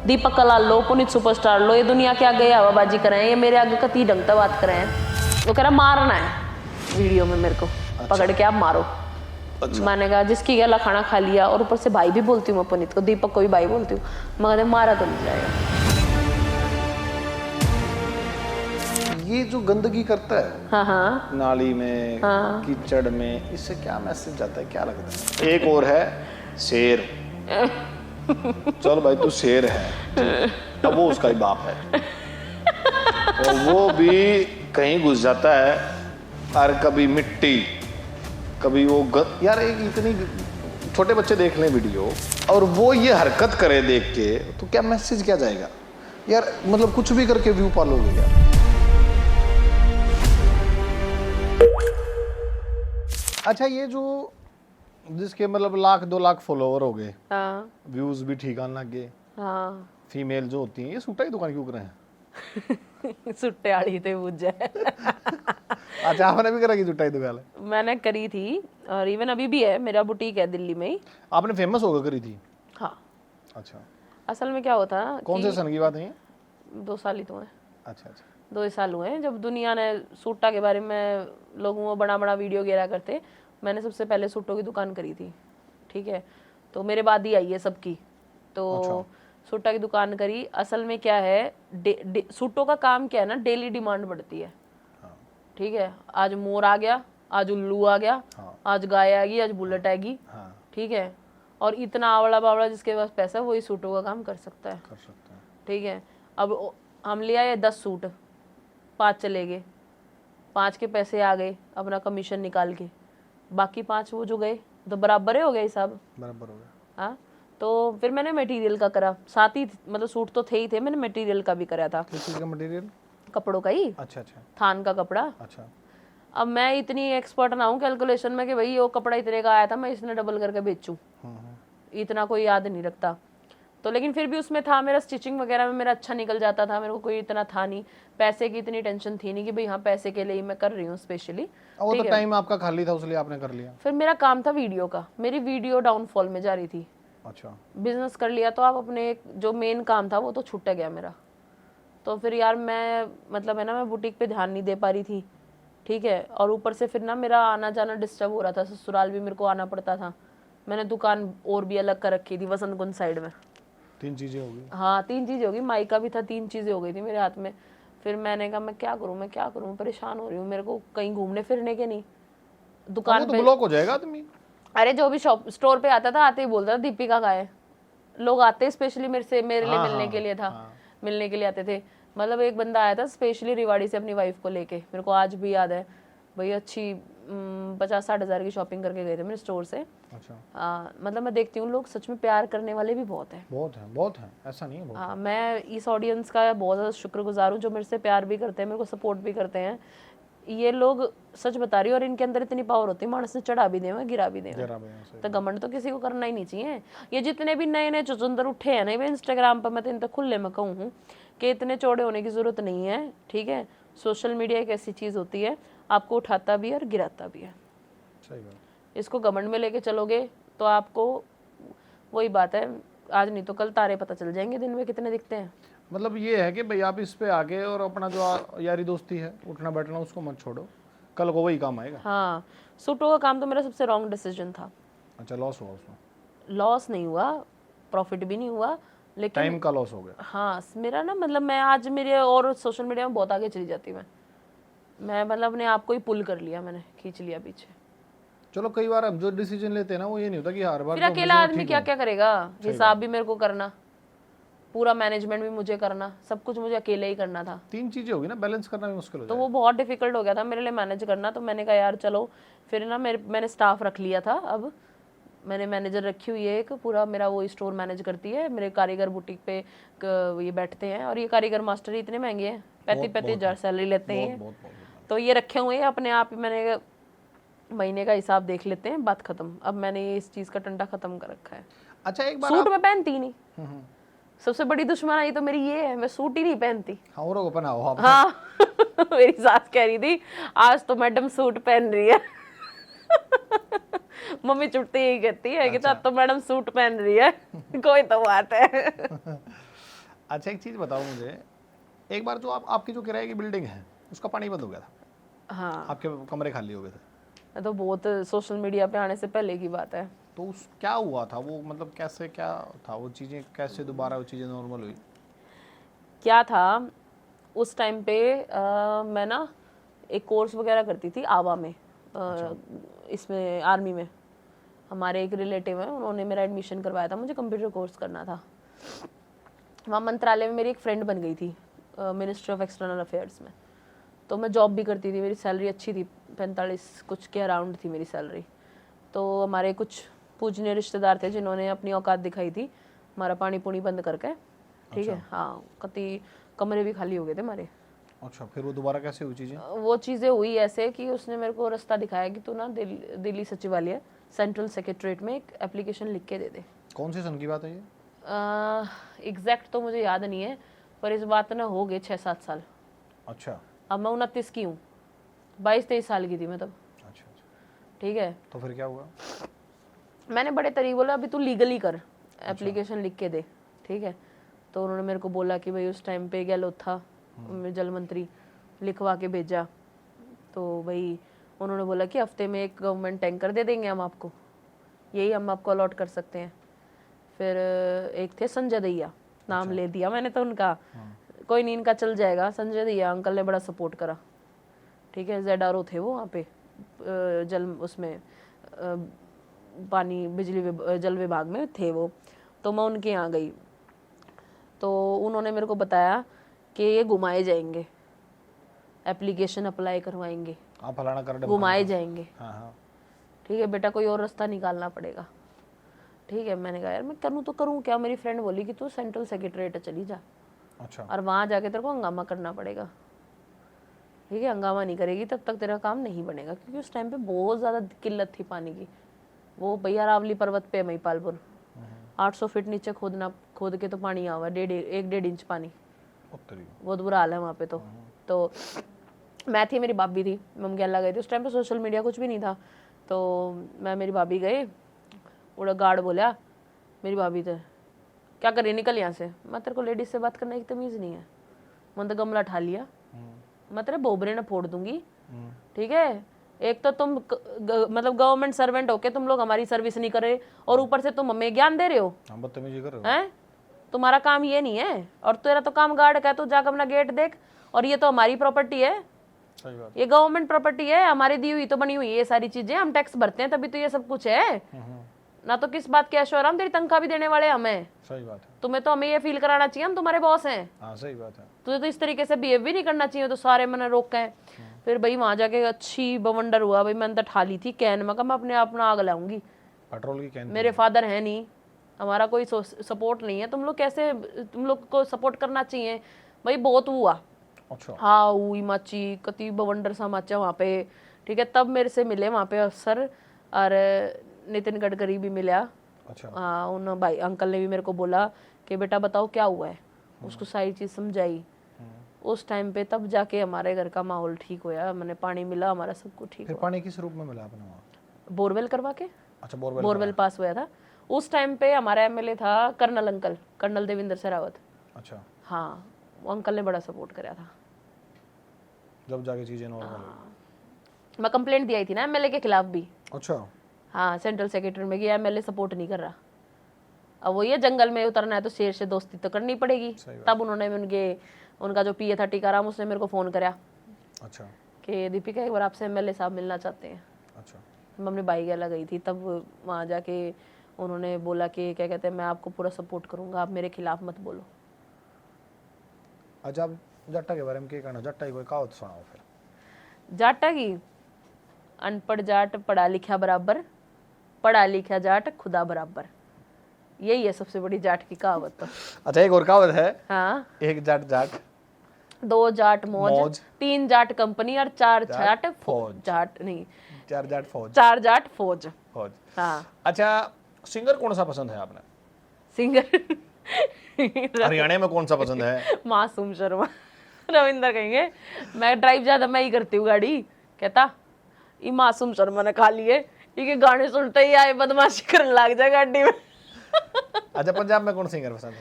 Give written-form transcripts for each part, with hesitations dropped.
दीपक कलाल लो, Puneet superstar लो, ये दुनिया के आगे हवाबाजी कर रहे हैं, ये मेरे आगे कती ढंग बात कर रहे हैं। वो कह रहा मारना है वीडियो में मेरे को। अच्छा। पकड़ के आप मारो। अच्छा। मैंने कहा जिसकी गला खाना खा लिया, और ऊपर से भाई भी बोलती हूँ मैं पुनीत को, दीपक को भी भाई बोलती हूँ, मगर मारा तो नहीं जाएगा। ये जो गंदगी करता है, हाँ हाँ, नाली में, हाँ, कीचड़ में, इससे क्या मैसेज जाता है, क्या लगता है? एक और है शेर। चल भाई तू शेर है, अब वो उसका ही बाप है, और वो भी कहीं घुस जाता है, और कभी मिट्टी, कभी वो यार एक इतनी छोटे बच्चे देख लें वीडियो और वो ये हरकत करे देख के, तो क्या मैसेज क्या जाएगा यार? मतलब कुछ भी करके व्यू पालोगे यार। अच्छा, ये जो जिसके मतलब 1-2 लाख फॉलोवर हो गए, हाँ, व्यूज भी ठीक आने लग गए, हाँ, फीमेल जो होती हैं, ये सूटा की दुकान क्यों कर रहे हैं? सुट्टे आड़ी थे बुझ जाए। अच्छा, आपने भी करा की सुट्टा की दुकान? मैंने करी थी, और इवन अभी भी है, मेरा बुटीक है दिल्ली में ही। आपने फेमस होकर करी थी? हाँ। अच्छा, असल में क्या होता है, कौन से सन की बात है? 2 साल ही तो है। अच्छा अच्छा, 2 साल हुए हैं जब दुनिया ने सूटा के बारे में लोगों को बड़ा बड़ा वीडियो गिरा करते। मैंने सबसे पहले सूटों की दुकान करी थी, ठीक है, तो मेरे बाद ही आई है सबकी, तो अच्छा, सूटा की दुकान करी। असल में क्या है, सूटों का काम क्या है ना, डेली डिमांड बढ़ती है, हाँ, ठीक है, आज मोर आ गया, आज उल्लू आ गया, हाँ, आज गाय आएगी, आज बुलेट आएगी, हाँ, ठीक है, और इतना आवड़ा बावड़ा जिसके पास पैसा वही सूटों का काम कर सकता है, ठीक है। अब हम ले आए 10 सूट, 5 चले गए, 5 के पैसे आ गए अपना कमीशन निकाल के, बाकी 5 वो जो गए तो बराबर हो गया हिसाब, बराबर हो गया, हाँ। तो फिर मैंने मटेरियल का करा साथ ही, मतलब सूट तो थे ही थे, मैंने मटेरियल का भी करा था। किस चीज का मटेरियल? कपड़ों का ही। अच्छा अच्छा, थान का कपड़ा। अच्छा। अब मैं इतनी एक्सपर्ट ना हूँ कैलकुलेशन में कि भाई वो कपड़ा इतने का आया था, मैं इसने डबल करके बेचूं, इतना कोई याद नहीं रखता। तो लेकिन फिर भी उसमें था, मेरा स्टिचिंग वगैरह में मेरा अच्छा निकल जाता था, मेरे को कोई इतना था नहीं, पैसे की इतनी टेंशन थी नहीं कि भाई हाँ पैसे के लिए मैं कर रही हूँ स्पेशली। वो तो टाइम आपका खाली था इसलिए आपने कर लिया। फिर मेरा काम था वीडियो का, मेरी वीडियो डाउनफॉल में जा रही थी। अच्छा। बिजनेस कर लिया तो आप अपने जो मेन काम था वो तो छूट गया मेरा। तो फिर यार मैं मतलब है ना, मैं बुटीक पे ध्यान नहीं दे पा रही थी, ठीक है, और ऊपर से फिर ना मेरा आना जाना डिस्टर्ब हो रहा था, ससुराल भी मेरे को आना पड़ता था। मैंने दुकान और भी अलग कर रखी थी वसंत कुंज साइड में। 3 चीजें हो गई। हाँ 3 चीजें हो गई, माइका भी था, 3 चीजें हो गई थी मेरे हाथ में। फिर मैंने कहा मैं क्या करूँ, परेशान हो रही हूँ, मेरे को कहीं घूमने फिरने के नहीं, दुकान पे ब्लॉक हो जाएगा आदमी। अरे जो भी शॉप स्टोर पे आता था, आते ही बोलता था दीपिका का है, लोग आते स्पेशली मेरे लिए मिलने के लिए था, मिलने के लिए आते थे। मतलब एक बंदा आया था स्पेशली रिवाड़ी से अपनी वाइफ को लेके, मेरे को आज भी याद है, भाई अच्छी 50-60 हज़ार की शॉपिंग करके गए थे मेरे स्टोर से। अच्छा। मतलब मैं देखती हूँ लोग सच में प्यार करने वाले भी बहुत है, ऐसा नहीं है बहुत। हाँ, मैं इस ऑडियंस का बहुत ज़्यादा शुक्रगुजार हूँ जो मेरे से प्यार भी करते हैं, मेरे को सपोर्ट भी करते हैं। ये लोग सच बता रही हो, और इनके अंदर इतनी पावर होती है, मानस ने चढ़ा भी देवे गिरा भी देवे, तो घमंड तो किसी को करना ही नहीं चाहिए। ये जितने भी नए नए चुचुंदर उठे हैं ना इंस्टाग्राम पर, मैं तो इन तक खुले में कहूँ हूँ कि इतने चौड़े होने की जरूरत नहीं है, ठीक है। सोशल मीडिया एक ऐसी चीज होती है, आपको उठाता भी है और गिराता भी है। सही बात। इसको घमंड में लेके चलोगे तो आपको वही बात है, आज नहीं तो कल तारे पता चल जाएंगे दिन में कितने दिखते हैं। मतलब ये है कि भाई आप इस पे आगे और अपना जो यारी दोस्ती है, उठना बैठना, उसको मत छोड़ो, कल को वही काम आएगा। हाँ, सूटों का काम तो मेरा सबसे रॉन्ग डिसीजन था। अच्छा, लॉस हुआ उसमें? लॉस नहीं हुआ, प्रॉफिट भी नहीं हुआ, लेकिन टाइम का लॉस हो गया। हाँ, मेरा ना मतलब मैं आज मेरे और सोशल मीडिया में बहुत आगे चली जाती मैं मतलब अपने आप को ही पुल कर लिया, मैंने खींच लिया पीछे। चलो कई बार अब जो डिसीजन लेते हैं ना वो ये नहीं होता कि हर बार फिर अकेला आदमी क्या क्या करेगा, हिसाब भी मेरे को करना, पूरा मैनेजमेंट भी मुझे करना, सब कुछ मुझे अकेले ही करना था। 3 चीजें होगी ना, बैलेंस करना भी मुश्किल हो तो वो बहुत डिफिकल्ट हो गया था मेरे लिए मैनेज करना। तो मैंने कहा यार चलो, फिर ना मैंने स्टाफ रख लिया था, अब मैंने मैनेजर रखी हुई है एक, पूरा मेरा वो स्टोर मैनेज करती है। मेरे कारीगर बुटीक पे ये बैठते हैं, और ये कारीगर मास्टर ही इतने महंगे हैं, 35-35 हज़ार सैलरी लेते हैं। तो ये रखे हुए हैं अपने आप ही, मैंने महीने का हिसाब देख लेते हैं, बात खत्म। अब मैंने इस चीज का टंटा खत्म कर रखा है। अच्छा, एक बार सूट मैं पहनती नहीं, सबसे बड़ी दुश्मन आई तो मेरी ये है, मैं सूट ही नहीं पहनती। औरों को पहनाओ आप। हाँ मेरी सास कह रही थी आज तो मैडम सूट पहन रही है। मम्मी चुटती यही कहती है कि तो मैडम सूट पहन रही है। कोई तो बात है। अच्छा एक चीज़ बताओ मुझे, एक बार जो आपकी जो किराए की बिल्डिंग है उसका पानी बंद हो गया था, हाँ, आपके कमरे खाली हो गए थे, ये तो बहुत सोशल मीडिया पे आने से पहले की बात है। तो उस क्या हुआ था वो, मतलब कैसे क्या था वो चीज़ें, कैसे दोबारा वो चीज़ें नॉर्मल हुई? क्या था उस टाइम पे मैं ना एक कोर्स वगैरह करती थी आवा में, इसमें आर्मी में। हमारे एक रिलेटिव है, उन्होंने मेरा एडमिशन करवाया था, मुझे कंप्यूटर कोर्स करना था। वहाँ मंत्रालय में मेरी एक फ्रेंड बन गई थी, मिनिस्ट्री ऑफ एक्सटर्नल अफेयर्स में। तो मैं जॉब भी करती थी, मेरी सैलरी अच्छी थी, 45 कुछ के अराउंड थी मेरी सैलरी। तो हमारे कुछ पूजनीय रिश्तेदार थे जिन्होंने अपनी औकात दिखाई थी, हमारा पानी पुनी बंद करके, ठीक है। हाँ, कति कमरे भी खाली हो गए थे हमारे। अच्छा, फिर वो दोबारा कैसे हुई चीज़ें? वो चीज़ें हुई ऐसे कि उसने मेरे को रास्ता दिखाया कि तू ना दिल्ली सचिवालय सेंट्रल सेक्रेटरीट में एक एप्लीकेशन लिख के दे दे। कौन से सन की बात है ये? एग्जैक्ट तो मुझे याद नहीं है, पर इस बात ने हो गए 6-7 साल। अच्छा अब मैं 29 की हूँ, 22-23 साल की थी मैं तब, अच्छा अच्छा, ठीक है। तो फिर क्या हुआ? मैंने बड़े तरीके बोला अभी तू लीगली कर, एप्लीकेशन लिख के दे, ठीक है। तो उन्होंने मेरे को बोला कि भाई उस टाइम पे गहलोत था जल मंत्री, लिखवा के भेजा। तो भाई उन्होंने बोला कि हफ्ते में एक गवर्नमेंट टैंकर दे देंगे हम आपको, यही हम आपको अलॉट कर सकते हैं। फिर एक थे संजय दैया, नाम ले दिया मैंने तो उनका, कोई नहीं इनका चल जाएगा। संजय दैया अंकल ने बड़ा सपोर्ट करा, ठीक है। ZRO थे वो वहाँ पे जल उसमें पानी बिजली जल विभाग में थे वो। तो मैं उनके यहाँ गई, तो उन्होंने मेरे को बताया कि ये घुमाए जाएंगे, एप्लीकेशन अप्लाई करवाएंगे, आप फलाना कर दे, घुमाए जाएंगे। हाँ हाँ, ठीक है बेटा, कोई और रास्ता निकालना पड़ेगा, ठीक है। मैंने कहा यार मैं करूँ तो करूँ क्या। मेरी फ्रेंड बोली कि तू सेंट्रल सेक्रेटरीट चली जा, अच्छा, और वहाँ जाके तेरे को हंगामा करना पड़ेगा, ठीक है। हंगामा नहीं करेगी तब तक तेरा काम नहीं बनेगा, क्योंकि उस टाइम पे बहुत ज़्यादा किल्लत थी पानी की। वो भैया रावली पर्वत पे है महिपालपुर, 800 फीट नीचे खोद के तो पानी आवा, 1.5 इंच पानी, बहुत बुरा हाल है वहाँ पे। तो मैं थी, मेरी भाभी थी, मम गैला गए थे। उस टाइम पे सोशल मीडिया कुछ भी नहीं था, तो मैं मेरी भाभी गए, उड़ा गार्ड बोला मेरी भाभी थे क्या कर रही, निकल यहाँ से। मैं तेरे को लेडीज से बात करने की तमीज़ नहीं है। मैंने तो गमला उठा लिया, मैं तेरे बोबरे न फोड़ दूंगी, ठीक है। एक तो तुम मतलब गवर्नमेंट सर्वेंट होके तुम लोग हमारी सर्विस नहीं कर रहे, और ऊपर से तुम हमें ज्ञान दे रहे हो, हम बदतमीजी कर रहे हो हैं। तुम्हारा काम ये नहीं है, और तेरा तो काम गार्ड का है, तो जाकर अपना गेट देख। और ये तो हमारी प्रॉपर्टी है, सही बात, ये गवर्नमेंट प्रॉपर्टी है, हमारी दी हुई तो बनी हुई है ये सारी चीजें, हम टैक्स भरते हैं तभी तो ये सब कुछ है ना। तो किस बात की ऐशो आराम, तेरी तनख्वाह भी देने वाले हमें, सही बात है, तुम्हें तो हमें ये फील कराना चाहिए हम तुम्हारे बॉस हैं। हाँ सही बात है, तुझे तो इस तरीके से बिहेव भी नहीं करना चाहिए। तो सारे मैंने रोके हैं। फिर भाई वहां जाके अच्छी बवंडर हुआ भाई, मैं अंदर ठाली थी कैन में, मैं अपने आप आग लाऊंगी। पेट्रोल की कैन, मेरे फादर है नहीं, हमारा कोई सपोर्ट नहीं है, तुम लोग कैसे, तुम लोग को सपोर्ट करना चाहिए भाई। बहुत हुआ, अच्छा, हाँ हुई माची, कति बवंडर सा माचा वहाँ पे, ठीक है। तब मेरे से मिले वहाँ पे अफसर, और नितिन गडकरी भी मिला। अच्छा, हाँ, उन भाई अंकल ने भी मेरे को बोला कि बेटा बताओ क्या हुआ है, उसको सारी चीज़ समझाई। उस टाइम पे तब जाके हमारे घर का माहौल ठीक होया, मैंने पानी मिला, हमारा सब कुछ ठीक फिर हुआ। पानी किस रूप में मिला आपने वहाँ? बोरवेल करवा के, अच्छा, बोरवेल बोरवेल पास हुआ था। उस टाइम पे हमारा MLA था colonel uncle, colonel Devendra Sherawat. अच्छा, हाँ, वो अंकल ने बड़ा सपोर्ट कराया था। जब जाके चीजें नॉर्मल, मैं कंप्लेंट दी आई थी ना MLA के खिलाफ भी। अच्छा, हाँ, सेंट्रल सेक्रेटरी में कि MLA सपोर्ट नहीं कर रहा। अब वो ये जंगल में उतरना है तो शेर से दोस्ती तो करनी पड़ेगी। तब उन्होंने उनका जो PA था टीकाराम, उसने मेरे को फ़ोन कराया, अच्छा, कि दीपिका एक बार आपसे MLA साहब मिलना चाहते हैं। अच्छा, मैं अपनी बाई गैला गई थी, तब वहाँ जाके उन्होंने बोला कि क्या कहते हैं मैं आपको पूरा सपोर्ट करूँगा, आप मेरे खिलाफ मत बोलो। अच्छा, आप जट्टा के बारे में क्या कहना, जट्टा की कोई कहावत सुनाओ फिर। जाटा की, अनपढ़ जाट पढ़ा लिखा बराबर, पढ़ा लिखा जाट खुदा बराबर, यही है सबसे बड़ी जाट की कहावत तो। अच्छा, एक और कहावत है, हाँ, एक जाट जाट, 2 जाट मौज, 3 जाट कंपनी, और 4 जाट फौज, जाट नहीं, 4 जाट फौज, 4 जाट फौज। फौज। हाँ, अच्छा, सिंगर कौन सा पसंद है आपने? सिंगर हरियाणा में कौन सा पसंद है? मासूम शर्मा, रविंदर कहेंगे। मैं ड्राइव ज्यादा मैं ही करती हूँ गाड़ी, कहता ये मासूम शर्मा ने खा लिए, ये गाने सुनते ही आए बदमाशी करने लग जाए गाड़ी में। अच्छा, पंजाब में कौन सिंगर पसंद है?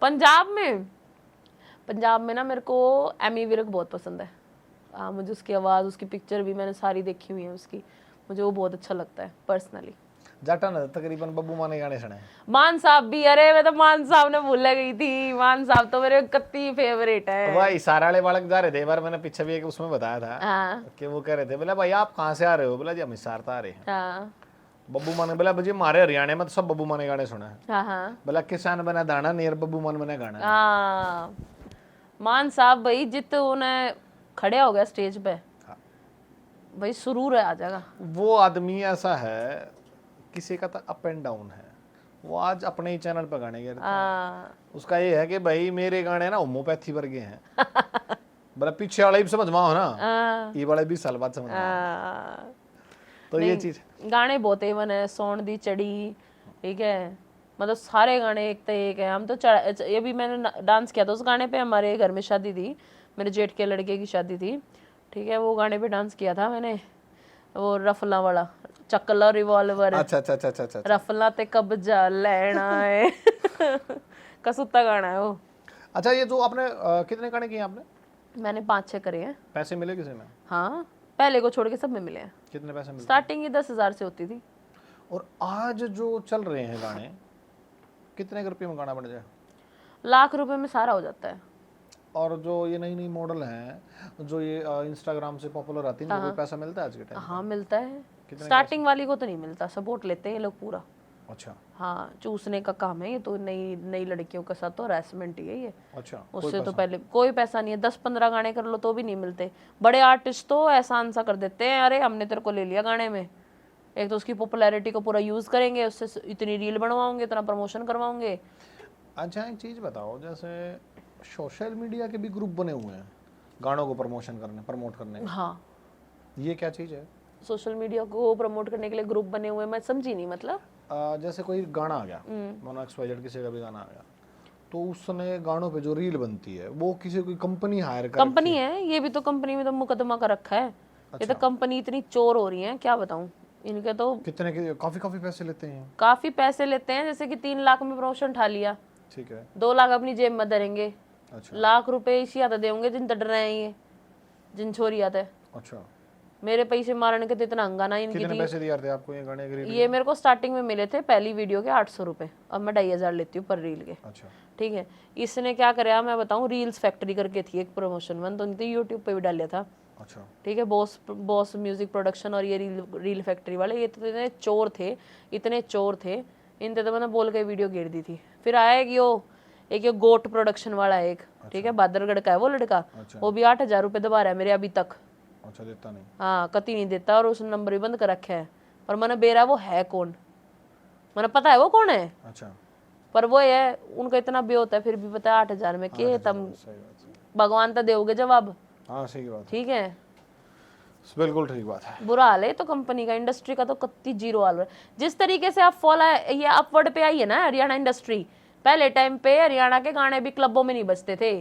पंजाब में पंजाब में ना मेरे को एमी विर्क बहुत पसंद है। मुझे उसकी आवाज़, उसकी पिक्चर भी मैंने सारी देखी हुई है उसकी, मुझे वो बहुत अच्छा लगता है पर्सनली। जाटा ने तकरीबन बब्बू मान के गाने सुने। मान साहब भी, अरे मैं तो मान साहब ने भूल गई थी, मान साहब तो मेरे कत्ती फेवरेट है। वही सारा वाले बालक जा रहे थे, एक बार मैंने पीछे भी एक उसमें बताया था हाँ कि वो कह रहे थे, बोला भाई आप कहाँ से आ रहे हो, बोला जी हम हिसार से आ रहे हैं। हाँ बब्बू मान, बोला जी हमारे हरियाणा में तो सब बब्बू मान गाने सुना है। हाँ हाँ बोला किसान बना दाना नियर बब्बू मान बना गाना। हाँ, मान साहब भाई जित उन्हें खड़े हो गया स्टेज पे, भाई सुरूर आ जाएगा। वो आदमी ऐसा है, किसी का तो अप एंड डाउन है, वो आज अपने ही चैनल पर गाने गे रहे हैं। उसका ये है कि भाई मेरे गाने ना होम्योपैथी वर्गे हैं। बोला पीछे वाले भी समझ में आओ ना, ये वाले भी साल बाद समझ में आओ। तो ये चीज गाने बहुत एवन है, सोन दी चढ़ी, ठीक है, मतलब सारे गाने एक तो एक है। हम तो ये भी मैंने डांस किया था उस गाने पे, हमारे घर में शादी थी, मेरे जेठ के लड़के की शादी थी, ठीक है, वो गाने पे डांस किया था मैंने, वो रफला वाला, चकला रिवॉल्वर, अच्छा अच्छा अच्छा अच्छा, रफला ते कब्जा लेना है। कसूता गाना है वो। अच्छा ये जो आपने कितने गाने किए आपने? मैंने 5-6 करे हैं। पैसे मिले किसी में? हाँ, पहले को छोड़ के सब में मिले हैं। कितने पैसे मिले? स्टार्टिंग ही 10,000 से होती थी। और आज जो चल रहे हैं गाने, कितने रुपये में गाना बन जाए? लाख रुपए में सारा हो जाता है। और जो ये नई नई मॉडल हैं, जो ये इंस्टाग्राम से पॉपुलर आती है, कोई पैसा मिलता है आज के टाइम? हाँ मिलता है। स्टार्टिंग वाली को तो नहीं मिलता, सपोर्ट लेते हैं ये लोग पूरा। अच्छा। हाँ, चूसने का काम है ये तो, नई नई लड़कियों के साथ तो हरासमेंट ही है ये। अच्छा। उससे तो पहले कोई पैसा नहीं है, 10-15 गाने कर लो तो भी नहीं मिलते। बड़े आर्टिस्ट तो एहसान सा कर देते हैं, अरे हमने तेरे को ले लिया गाने में, एक तो उसकी पॉपुलैरिटी को पूरा यूज करेंगे, उससे इतनी रील बनवाओगे, इतना प्रमोशन करवाओगे। अच्छा एक चीज बताओ, जैसे सोशल मीडिया के भी ग्रुप बने हुए हैं गानों को प्रमोट करने। हाँ, ये क्या चीज है? सोशल मीडिया को प्रमोट करने के लिए ग्रुप बने हुए, मैं समझी नहीं मतलब। जैसे कोई गाना आ गया, मानो XYZ किसी का भी गाना आ गया, तो उसने गानों पे जो रील बनती है वो किसी कोई कंपनी हायर कर, कंपनी है ये भी तो, कंपनी में तो मुकदमा का रखा है। ये तो कंपनी इतनी चोर हो रही है, क्या बताऊं। इनके तो कितने के काफी पैसे लेते हैं। काफी पैसे लेते हैं, जैसे कि 3 लाख में प्रमोशन उठा लिया, ठीक है, 2 लाख अपनी जेब में धरेंगे। अच्छा। लाख रुपए इसी आते देंगे जिन डर रहे हैं ये, जिन छोरी आते। अच्छा। मेरे पैसे मारने के तो इतना हंगाना इनकी कितने थी। पैसे दिए थे आपको ये गाने के रील? ये मेरे को स्टार्टिंग में मिले थे पहली वीडियो के 800 रुपए, अब मैं 2,500 लेती हूँ पर रील के। अच्छा। ठीक है, इसने क्या कराया मैं बताऊँ, रील्स फैक्ट्री करके थी एक प्रमोशन, मैंने तो उनकी यूट्यूब पे भी डाल लिया था। अच्छा। ठीक है, बॉस म्यूजिक प्रोडक्शन और ये रील फैक्ट्री वाले, ये तो इतने चोर थे, इतने चोर थे, इनते तो मैंने बोल के वीडियो गिर दी थी। फिर आया एक ये गोट प्रोडक्शन वाला एक, ठीक है, बादरगढ़ का है वो लड़का, वो भी 8,000 रुपये दबा रहा है मेरे अभी तक। अच्छा, देता नहीं? हाँ, कति नहीं देता, और उसने नंबर भी बंद कर रखा है। और मैंने बेरा वो है कौन, मैंने पता है वो कौन है। अच्छा। पर वो है, उनका इतना बे होता है, फिर भी पता है 8,000 में के तुम भगवान तो दोगे जवाब। हाँ सही बात, ठीक है, बिल्कुल ठीक बात है। बुरा हाल है तो कंपनी का, इंडस्ट्री का तो कत्ती जीरो हाल है। जिस तरीके से आप ये अपवर्ड पे आई है ना हरियाणा इंडस्ट्री, पहले टाइम पे हरियाणा के गाने भी क्लबों में नहीं बजते थे,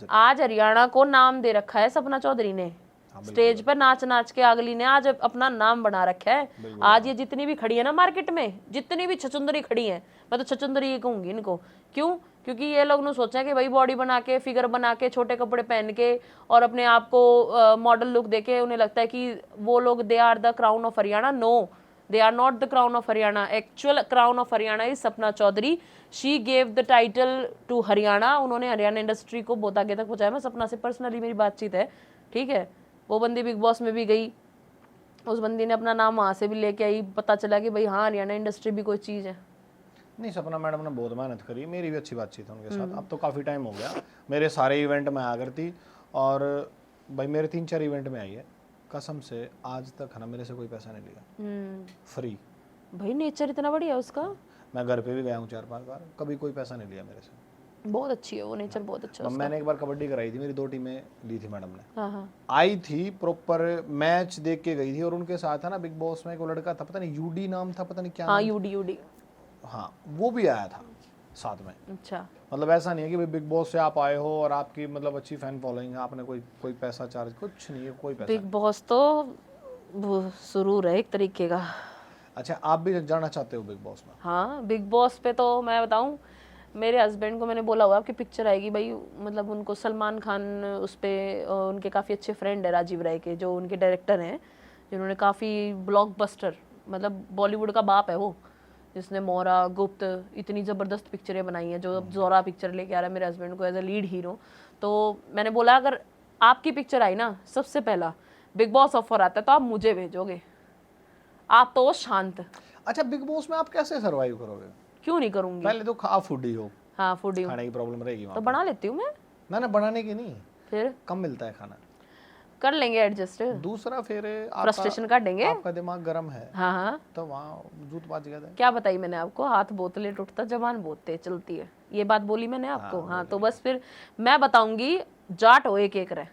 आज हरियाणा को नाम दे रखा है सपना चौधरी ने। स्टेज पर नाच नाच के अगली ने आज अपना नाम बना रखा है। आज ये जितनी भी खड़ी है ना मार्केट में, जितनी भी छचुंदरी खड़ी है, मैं तो छचुंदरी ही कहूंगी इनको। क्यों? क्योंकि ये लोग ने सोचा कि भाई बॉडी बना के, फिगर बना के, छोटे कपड़े पहन के और अपने आप को मॉडल लुक देके उन्हें लगता है कि वो लोग they are the crown of Haryana. No, they are not the crown of Haryana. Actual crown of Haryana is Sapna Chaudhary. She gave the title to Haryana. उन्होंने हरियाणा इंडस्ट्री को बहुत आगे तक पहुंचाया। मैं सपना से पर्सनली मेरी बातचीत है, ठीक है। वो बंदी बिग बॉस में भी गई, उस बंदी ने अपना नाम वहाँ से भी लेके आई, पता चला कि भाई हाँ हरियाणा इंडस्ट्री भी कोई चीज़ है। नहीं, सपना मैडम ने बहुत मेहनत करी, मेरी भी अच्छी बातचीत है उनके साथ। अब तो काफ़ी टाइम हो गया, मेरे सारे इवेंट में आ करती, और भाई मेरे 3-4 इवेंट में आई है, कसम से आज तक है ना मेरे से कोई पैसा नहीं लिया, फ्री। भाई नेचर इतना बढ़िया उसका। मैं घर पे भी गया हूँ 4-5 बार, कभी कोई पैसा नहीं लिया मेरे से। बहुत अच्छी है वो, नेचर बहुत अच्छा है। मैंने एक बार कबड्डी कराई थी, मेरी 2 टीमें ली थी मैडम ने। हाँ हाँ। आई थी प्रॉपर मैच देख के गई थी, और उनके साथ है ना बिग बॉस में एक लड़का था, पता नहीं यूडी नाम था, पता नहीं क्या। हाँ यूडी। हाँ, वो भी आया था साथ में। अच्छा, मतलब ऐसा नहीं है कि भाई बिग बॉस से आप आए हो और आपकी मतलब अच्छी फैन फॉलोइंग है, आपने कोई पैसा चार्ज, कुछ नहीं है, कोई पैसा। बिग बॉस तो सुरूर है एक तरीके का। अच्छा, आप भी जाना चाहते हो बिग बॉस में? हाँ, बिग बॉस पे तो मैं बताऊं, मेरे हस्बैंड को मैंने बोला हुआ आपकी पिक्चर आएगी भाई, मतलब उनको सलमान खान उस पे उनके काफ़ी अच्छे फ्रेंड है राजीव राय के, जो उनके डायरेक्टर हैं, जिन्होंने काफ़ी ब्लॉकबस्टर, मतलब बॉलीवुड का बाप है वो, जिसने मोरा, गुप्त, इतनी ज़बरदस्त पिक्चरें बनाई हैं, जो अब जोरा पिक्चर लेके आ रहा है मेरे हस्बैंड को एज अ लीड हीरो। तो मैंने बोला अगर आपकी पिक्चर आई ना, सबसे पहला बिग बॉस ऑफर आता है तो आप मुझे भेजोगे, आप तो शांत। अच्छा, बिग बॉस में आप कैसे सरवाइव करोगे? क्यों नहीं करूंगी, पहले तो आप फूडी हो, हाँ फूडी हूँ, खाने की प्रॉब्लम रहेगी वहाँ तो बना लेती हूँ मैं। ना बनाने की नहीं, फिर कम मिलता है खाना। कर लेंगे एडजस्ट, दूसरा फिर फ्रस्ट्रेशन काट देंगे। आपका दिमाग गर्म है, हाँ हाँ, तो वहाँ जूत बाज गया था। क्या बताई मैंने आपको, हाथ बोतले टूटता जबान बहुत तेज चलती है, ये बात बोली मैंने आपको। हाँ तो बस फिर मैं बताऊंगी, जाट हो एक एक रहे,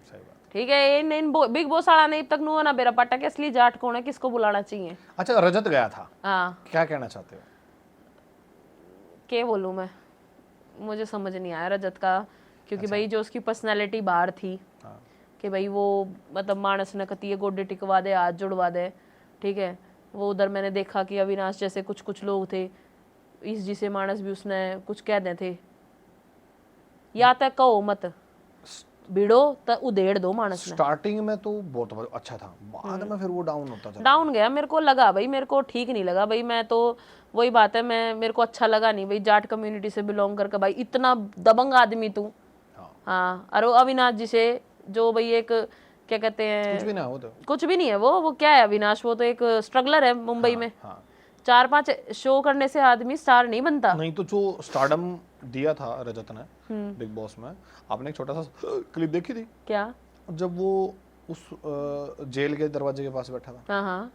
सही बात। ठीक है। इन बिग बॉस आला नहीं तक नु ना बेरा पाटा के असली जाट कौन है, किसको बुलाना चाहिए। अच्छा, रजत गया था, हाँ क्या कहना चाहते हो? क्या बोलूँ मैं, मुझे समझ नहीं आया रजत का, क्योंकि भाई जो उसकी पर्सनैलिटी बाहर थी कि भाई वो मतलब मानस न कती गोडे टिकवा दे, हाथ जुड़वा दे, ठीक है। वो उधर मैंने देखा कि अविनाश जैसे कुछ कुछ लोग थे, इस जिसे मानस भी उसने कुछ कह दे थे, या तक कहो मत भिड़ो तो उधेड़ दो मानस ने। स्टार्टिंग में तो बहुत अच्छा था, बाद में फिर वो डाउन होता था। डाउन गया, मेरे को लगा भाई, मेरे को ठीक नहीं लगा भाई। मैं तो वही बात है, मैं मेरे को अच्छा लगा नहीं भाई, जाट कम्युनिटी से बिलोंग करके भाई इतना दबंग आदमी तू। हाँ, और वो अविनाश जी से जो भाई एक क्या कहते हैं, कुछ भी ना हो तो कुछ भी नहीं है वो क्या है अविनाश, वो तो एक स्ट्रगलर है मुंबई में। 4-5 शो करने से आदमी स्टार नहीं बनता। नहीं तो जो स्टारडम दिया था रजत ने बिग बॉस में, आपने एक छोटा सा क्लिप देखी थी क्या, जब वो उस जेल के दरवाजे के पास बैठा था, हाँ हाँ,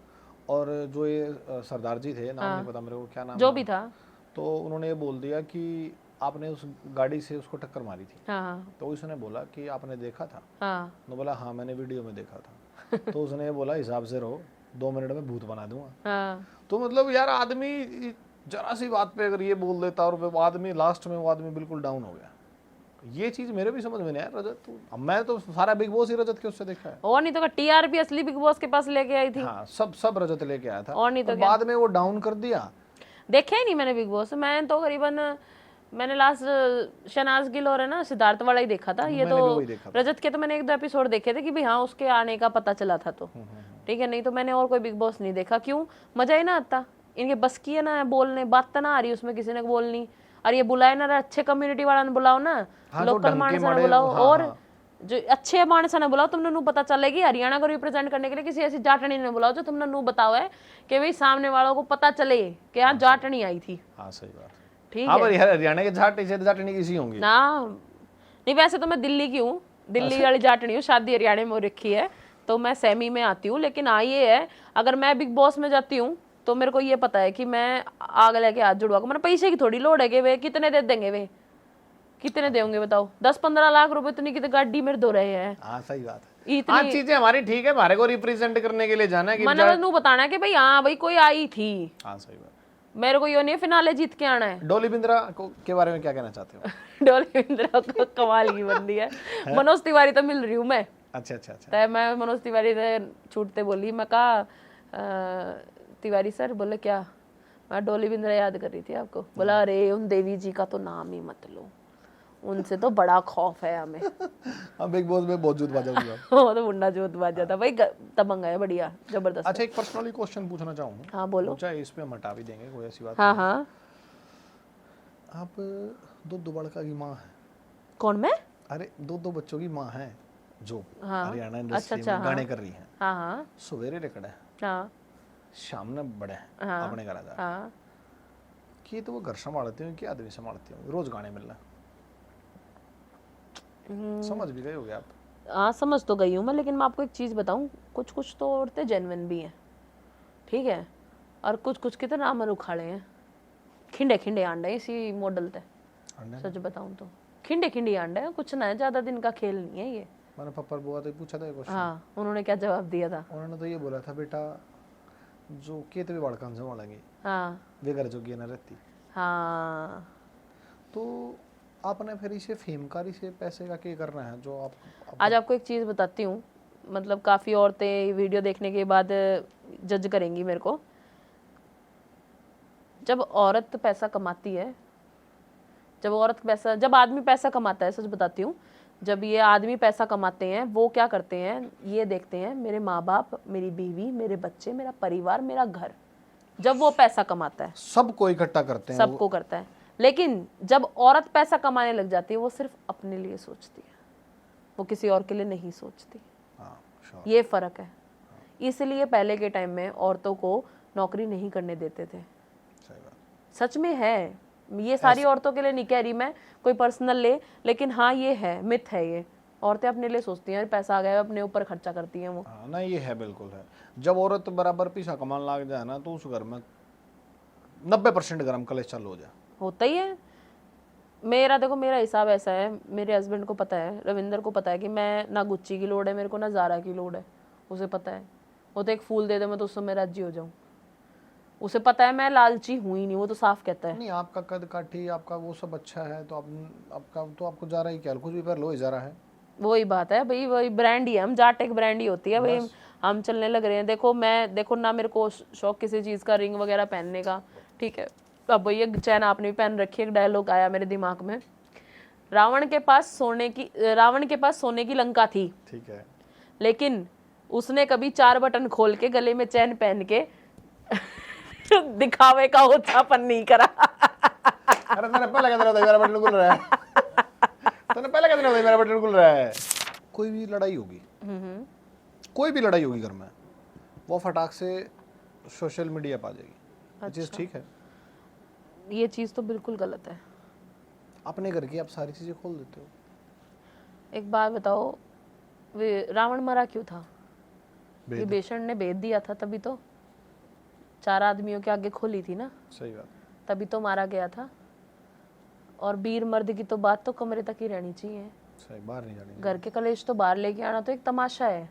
और जो ये सरदार जी थे, नाम नहीं पता मेरे को क्या नाम जो भी था, तो उन्होंने ये बोल दिया कि आपने उस गाड़ी से उसको टक्कर मारी थी। हाँ तो उसने बोला कि आपने देखा था? हाँ, तो बोला हाँ मैंने वीडियो में देखा था। तो उसने बोला हिसाब से रहो, 2 मिनट में भूत बना दूंगा। हाँ। तो मतलब यार आदमी जरा सी बात पे अगर ये बोल देता और वो आदमी लास्ट में वो आदमी बिल्कुल डाउन हो गया, ये चीज मेरे भी समझ में नहीं आया। रजत तो अब मैं तो सारा बिग बॉस ही रजत के उससे देखा है, और नहीं तो टीआरपी असली बिग बॉस के पास लेके आई थी। हाँ सब रजत लेके आया था, और नहीं तो बाद में वो डाउन कर दिया। देखा ही नहीं मैंने बिग बॉस, मैं तो करीबन मैंने लास्ट शहनाज गिल और है ना सिद्धार्थ वाला ही देखा था। ये तो रजत के तो मैंने 1-2 एपिसोड देखे थे कि भाई हाँ उसके आने का पता चला था, तो ठीक है। नहीं तो मैंने और कोई बिग बॉस नहीं देखा, क्यों, मजा ही ना आता। इनके बस की है ना बोलने, बात तो ना आ रही उसमें किसी ने बोलनी। और ये बुलाए ना अच्छे कम्युनिटी वाला ने बुलाओ ना, लोकल मानस ने बुलाओ, और जो अच्छे मानस ने बुलाओ, तुमने नू पता चलेगी हरियाणा को रिप्रेजेंट करने के लिए किसी ऐसी जाटनी ने बुलाओ जो तुमने नू बताओ है कि भाई सामने वालों को पता चले कि यहाँ जाटनी आई थी। हाँ सही बात, ठीक है। हरियाणा के जाटनी किसी होंगी ना, नहीं वैसे तो मैं दिल्ली की हूँ, दिल्ली वाली जाटनी हूँ, शादी हरियाणा में हो रखी है, तो मैं सेमी में आती हूँ। लेकिन हाँ ये है, अगर मैं बिग बॉस में जाती हूँ तो मेरे को ये पता है कि मैं आग लेके हाथ जुड़वा, मैंने पैसे की थोड़ी लोड है कि वे कितने दे देंगे, वे कितने देंगे बताओ, 10-15 लाख रुपए इतनी कितने गाड़ी में दो रहे हैं। हाँ सही बात है, हाँ चीजें हमारी ठीक है, हमारे को रिप्रेजेंट करने के लिए जाना है कि मैंने बस नू बताना है कि भाई हाँ भाई कोई आई थी। हाँ सही बात, मेरे को ये नहीं फिनाले जीत के आना है। डोली बिंद्रा के बारे में क्या कहना चाहते हो? डोली बिंद्रा को कमाल की बंदी है। मनोज तिवारी तो मिल रही हूँ मैं। अच्छा अच्छा अच्छा, तो मैं मनोज तिवारी से छूटते बोली, मैं कहा तिवारी सर, बोले क्या, मैं डोली बिंद्रा याद कर रही थी आपको। बोला अरे उन देवी जी का तो नाम ही मत लो, उनसे तो बड़ा खौफ है हमें। हम बिग बॉस में बहुत जूत बाजा हुआ। वो तो मुंडा जोत बाजा था भाई, दबंग है, बढ़िया जबरदस्त। अच्छा, एक पर्सनली क्वेश्चन पूछना चाहूंगा। हाँ बोलो। चाहे इस पे हम हटा भी देंगे, कोई ऐसी बात हाँ नहीं। हाँ, आप दो बड़का की माँ है। कौन मैं? अरे दो बच्चों की माँ है जो हाँ, हरियाणा इंडस्ट्री में गाने कर रही हैं। हाँ हाँ, सवेरे रेकड़ है, हाँ शाम ने बड़े हैं, हाँ, अपने घर आजा हाँ। कि तो वो घर संभालते हो कि आदमी संभालते हो, रोज गाने मिलना। समझ भी गए होगे आप। हाँ समझ तो गई हूँ मैं, लेकिन मैं आपको एक चीज़ बताऊँ, कुछ कुछ तो औरतें जेन्युइन भी हैं, ठीक है, और कुछ कुछ के तो नाम उखाड़े हैं, खिंडे खिंडे आंडे इसी मॉडल पे। सच बताऊँ तो खिंडे खिंडी आंडे हैं, कुछ ना है, ज़्यादा दिन का खेल नहीं है ये। मैंने पप्पा बुआ से पूछा था क्वेश्चन। हाँ, उन्होंने क्या जवाब दिया था? उन्होंने तो ये बोला था, बेटा जो केत भी बड़कान संभालेंगे, हाँ वे घर जोगी ना रहती। हाँ, तो आपने फिर इसे फेमकारी से पैसे का क्या करना है जो आप आज आपको एक चीज़ बताती हूँ, मतलब काफ़ी औरतें वीडियो देखने के बाद जज करेंगी मेरे को। जब औरत पैसा कमाती है जब आदमी पैसा कमाता है, सच बताती हूँ, जब ये आदमी पैसा कमाते हैं, वो क्या करते हैं, ये देखते हैं मेरे माँ बाप, मेरी बीवी, मेरे बच्चे, मेरा परिवार, मेरा घर। जब वो पैसा कमाता है, सबको इकट्ठा करते हैं, सबको करता है। लेकिन जब औरत पैसा कमाने लग जाती है, वो सिर्फ अपने लिए सोचती है, वो किसी और के लिए नहीं सोचती। हाँ, ये फर्क है। इसलिए पहले के टाइम में औरतों को नौकरी नहीं करने देते थे। सही बात। सच में है, ये सारी औरतों के लिए नहीं कह रही मैं, कोई पर्सनल ले, लेकिन हाँ ये है, मिथ है ये। औरतें अपने लिए सोचती हैं, पैसा आ गया अपने ऊपर खर्चा करती हैं वो। हाँ ना, ये है, बिल्कुल है। जब औरत बराबर पैसा कमाने लग जाए ना, तो उस घर में 90% गरम कलेश चालू हो जाए। होता ही है। मेरा देखो, मेरा हिसाब ऐसा है, मेरे हस्बैंड को पता है, रविंदर को पता है कि मैं ना गुच्ची की लोड है मेरे को, ना ज़ारा की लोड है, उसे पता है। वो तो एक फूल दे दे मैं तो उससे मैं राजी हो जाऊँ। उसे पता है मैं लालची हुई ही नहीं, वो तो साफ कहता है। नहीं, आपका कद काठी, आपका वो सब अच्छा है, तो आपको जा रहा है क्या, कुछ भी पर लो ही जा रहा है। वही बात है भाई, वही ब्रांड ही है, हम जाट एक ब्रांड ही होती है भाई, हम चलने लग रहे हैं। देखो ना, मेरे को शौक किसी चीज़ का, रिंग वगैरह पहनने का, ठीक है। अब भाई ये चैन आपने भी पहन रखी है। एक डायलॉग आया मेरे दिमाग में, रावण के पास सोने की लंका थी, ठीक है, लेकिन उसने कभी 4 बटन खोल के गले में चैन पहन के दिखावे का ओछापन नहीं करा। अरे मैंने पहले कहते रहता मेरा बटन खुल रहा है, तूने पहले कहते रहता मेरा बटन खुल रहा है। कोई भी लड़ाई होगी, कोई भी लड़ाई होगी घर में, वो फटाक से सोशल मीडिया पर आ जाएगी। चीज़ ठीक है, ये चीज़ तो बिल्कुल गलत है। अपने घर की आप सारी चीज़ें खोल देते हो। एक बात बताओ, रावण मरा क्यों था? विभीषण ने भेद दिया था, तभी तो 4 आदमियों के आगे खोली थी ना। सही बात। तभी तो मारा गया था। और वीर मर्द की तो बात तो कमरे तक ही रहनी चाहिए, सही, बाहर नहीं जानी। घर के कलेश तो बाहर लेके आना तो एक तमाशा है।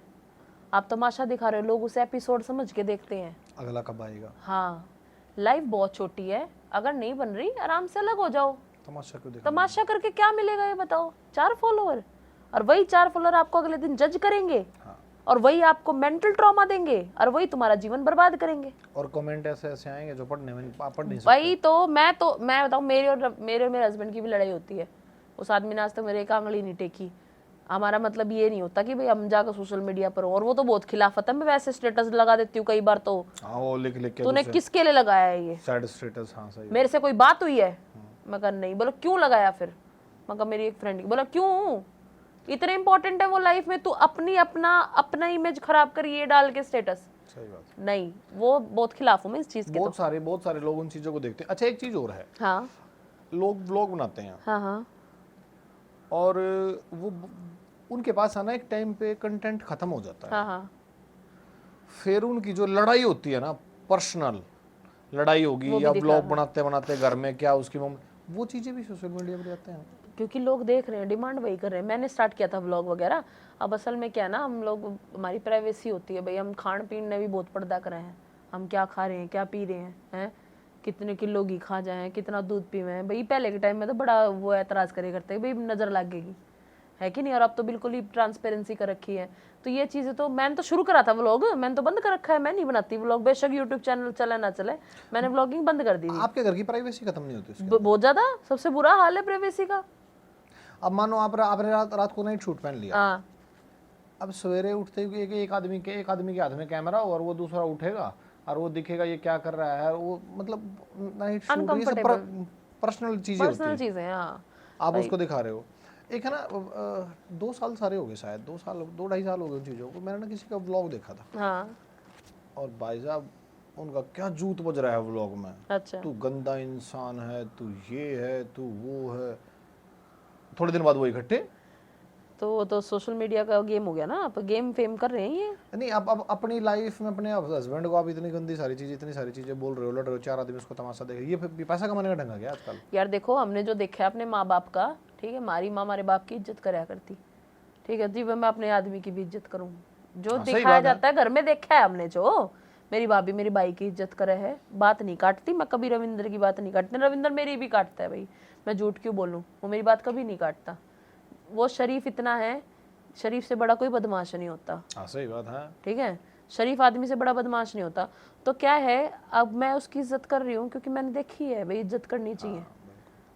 आप तमाशा दिखा रहे हो, लोग उसे एपिसोड समझ के देखते हैं, अगला कब आएगा। हाँ, लाइफ बहुत छोटी है, अगर नहीं बन रही आराम से अलग हो जाओ। तमाशा क्यों देखना? तमाशा करके क्या मिलेगा ये बताओ? 4 फॉलोअर, और वही 4 फॉलोअर आपको अगले दिन जज करेंगे, और वही आपको मेंटल ट्रॉमा देंगे, और वही तुम्हारा जीवन बर्बाद करेंगे। और कमेंट ऐसे ऐसे आएंगे जो पढ़ नहीं सकते। वही तो मैं बताऊं, मेरे हस्बैंड की भी लड़ाई होती है। उस आदमी ने आज तक मेरे एक आंगली नहीं टेकी। हमारा मतलब ये नहीं होता कि भाई हम जाकर सोशल मीडिया पर हो, और वो तो बहुत खिलाफत है। मैं वैसे स्टेटस लगा देती हूँ कई बार तो। हाँ, वो लिख के तूने किसके लिए लगाया है ये सैड स्टेटस? हाँ सही। मेरे से कोई बात हुई है? मैं कहा नहीं। बोलो क्यों लगाया? फिर मैं कहा मेरी एक फ्रेंड की। बोला क्यों? इतने इंपॉर्टेंट है वो लाइफ में? तू अपना इमेज खराब कर ये डाल के स्टेटस? सही बात। नहीं, वो बहुत खिलाफ हूँ मैं इस चीज के। बहुत सारे लोग उन चीजों को देखते हैं। अच्छा, एक चीज और है, हाँ, लोग व्लॉग बनाते हैं, हाँ, और वो उनके पास आना एक टाइम पे कंटेंट खत्म हो जाता है। हाँ, फिर उनकी जो लड़ाई होती है ना, पर्सनल लड़ाई होगी, या व्लॉग बनाते बनाते घर में क्या उसकी वो चीजें भी सोशल मीडिया पर जाते हैं, क्योंकि लोग देख रहे हैं, डिमांड वही कर रहे हैं। मैंने स्टार्ट किया था व्लॉग वगैरह। अब असल में क्या ना, हम लोग, हमारी प्राइवेसी होती है भाई। हम खान पीन में भी बहुत पर्दा कर रहे हैं, हम क्या खा रहे हैं, क्या पी रहे हैं, कितने किलो घी खा जाए, कितना दूध पी हैं भाई। पहले के टाइम में तो बड़ा वो एतराज करे करते भाई, नजर लगेगी, है कि नहीं? और अब तो बिल्कुल ही ट्रांसपेरेंसी कर रखी है। तो ये चीजें तो मैंने तो शुरू करा था व्लॉग, मैंने तो बंद कर रखा है। मैं नहीं बनाती व्लॉग, बेशक यूट्यूब चैनल चले ना चले, मैंने व्लॉगिंग बंद कर दी थी। आपके घर की प्राइवेसी खत्म नहीं होती? बहुत ज्यादा, सबसे बुरा हाल है प्राइवेसी का। अब मानो आपने रात को नाइट शूट पहन लिया, हाँ, अब सवेरे उठते ही एक आदमी के हाथ में कैमरा, और वो दूसरा उठेगा और वो दिखेगा ये क्या कर रहा है। वो मतलब नाइट शूट, ये सब पर्सनल चीजें होती हैं। चीजें, हाँ, आप उसको दिखा रहे हो। एक है ना, 2 साल सारे हो गए, शायद 2-2.5 साल हो गए उन चीज़ों को। मैंने ना किसी का व्लॉग देखा था, हाँ, और भाई साहब उनका क्या जूत बज रहा है व्लॉग में। अच्छा, तू गंदा इंसान है, तू ये है, तू वो है। थोड़े दिन बाद वो इकट्ठे। तो वो तो सोशल मीडिया का गेम हो गया ना, आप गेम फेम कर रहे हैं ये। नहीं, अब अपनी लाइफ में अपने हस्बैंड को आप इतनी गंदी सारी चीजें बोल रहे हो, लड़ रहे हो, 4 आदमी उसको तमाशा देखे। ये पैसा कमाने का ढंग है क्या आजकल? यार देखो, हमने जो देखा है अपने माँ बाप का, ठीक है, हमारी माँ हमारे बाप की इज्जत कराया करती, ठीक है जी, मैं अपने आदमी की भी इज्जत करूँ। जो दिखाया जाता है घर में, देखा है हमने, जो मेरी भाभी मेरी बाई की इज्जत करे है, बात नहीं काटती। मैं कभी रविंदर की बात नहीं काटती, रविंदर मेरी भी काटता है भाई, मैं झूठ क्यों बोलूँ, वो मेरी बात कभी नहीं काटता। वो शरीफ इतना है, शरीफ से बड़ा कोई बदमाश नहीं होता। हाँ सही बात है, ठीक है, शरीफ आदमी से बड़ा बदमाश नहीं होता। तो क्या है, अब मैं उसकी इज्जत कर रही हूँ क्योंकि मैंने देखी है भाई, इज्जत करनी चाहिए।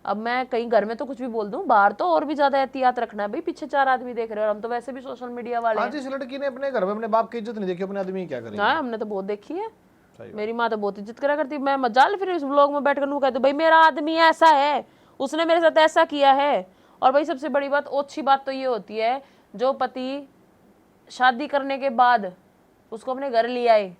अब मैं कहीं घर में तो कुछ भी बोल दूं, बाहर तो और भी ज्यादा एहतियात रखना है भाई, पीछे 4 आदमी देख रहे हैं और हम तो वैसे भी सोशल मीडिया वाले आज इस लड़की ने अपने घर में अपने बाप की इज्जत नहीं देखी, अपने आदमी क्या करेगी? हाँ, हमने तो बहुत देखी है। सही मेरी माँ तो बहुत इज्जत करा करती, मैं मजाल फिर इस ब्लॉग में बैठकर उनको कहती भाई मेरा आदमी ऐसा है, उसने मेरे साथ ऐसा किया है। और भाई सबसे बड़ी बात, अच्छी बात तो ये होती है जो पति शादी करने के बाद उसको अपने घर ले आए,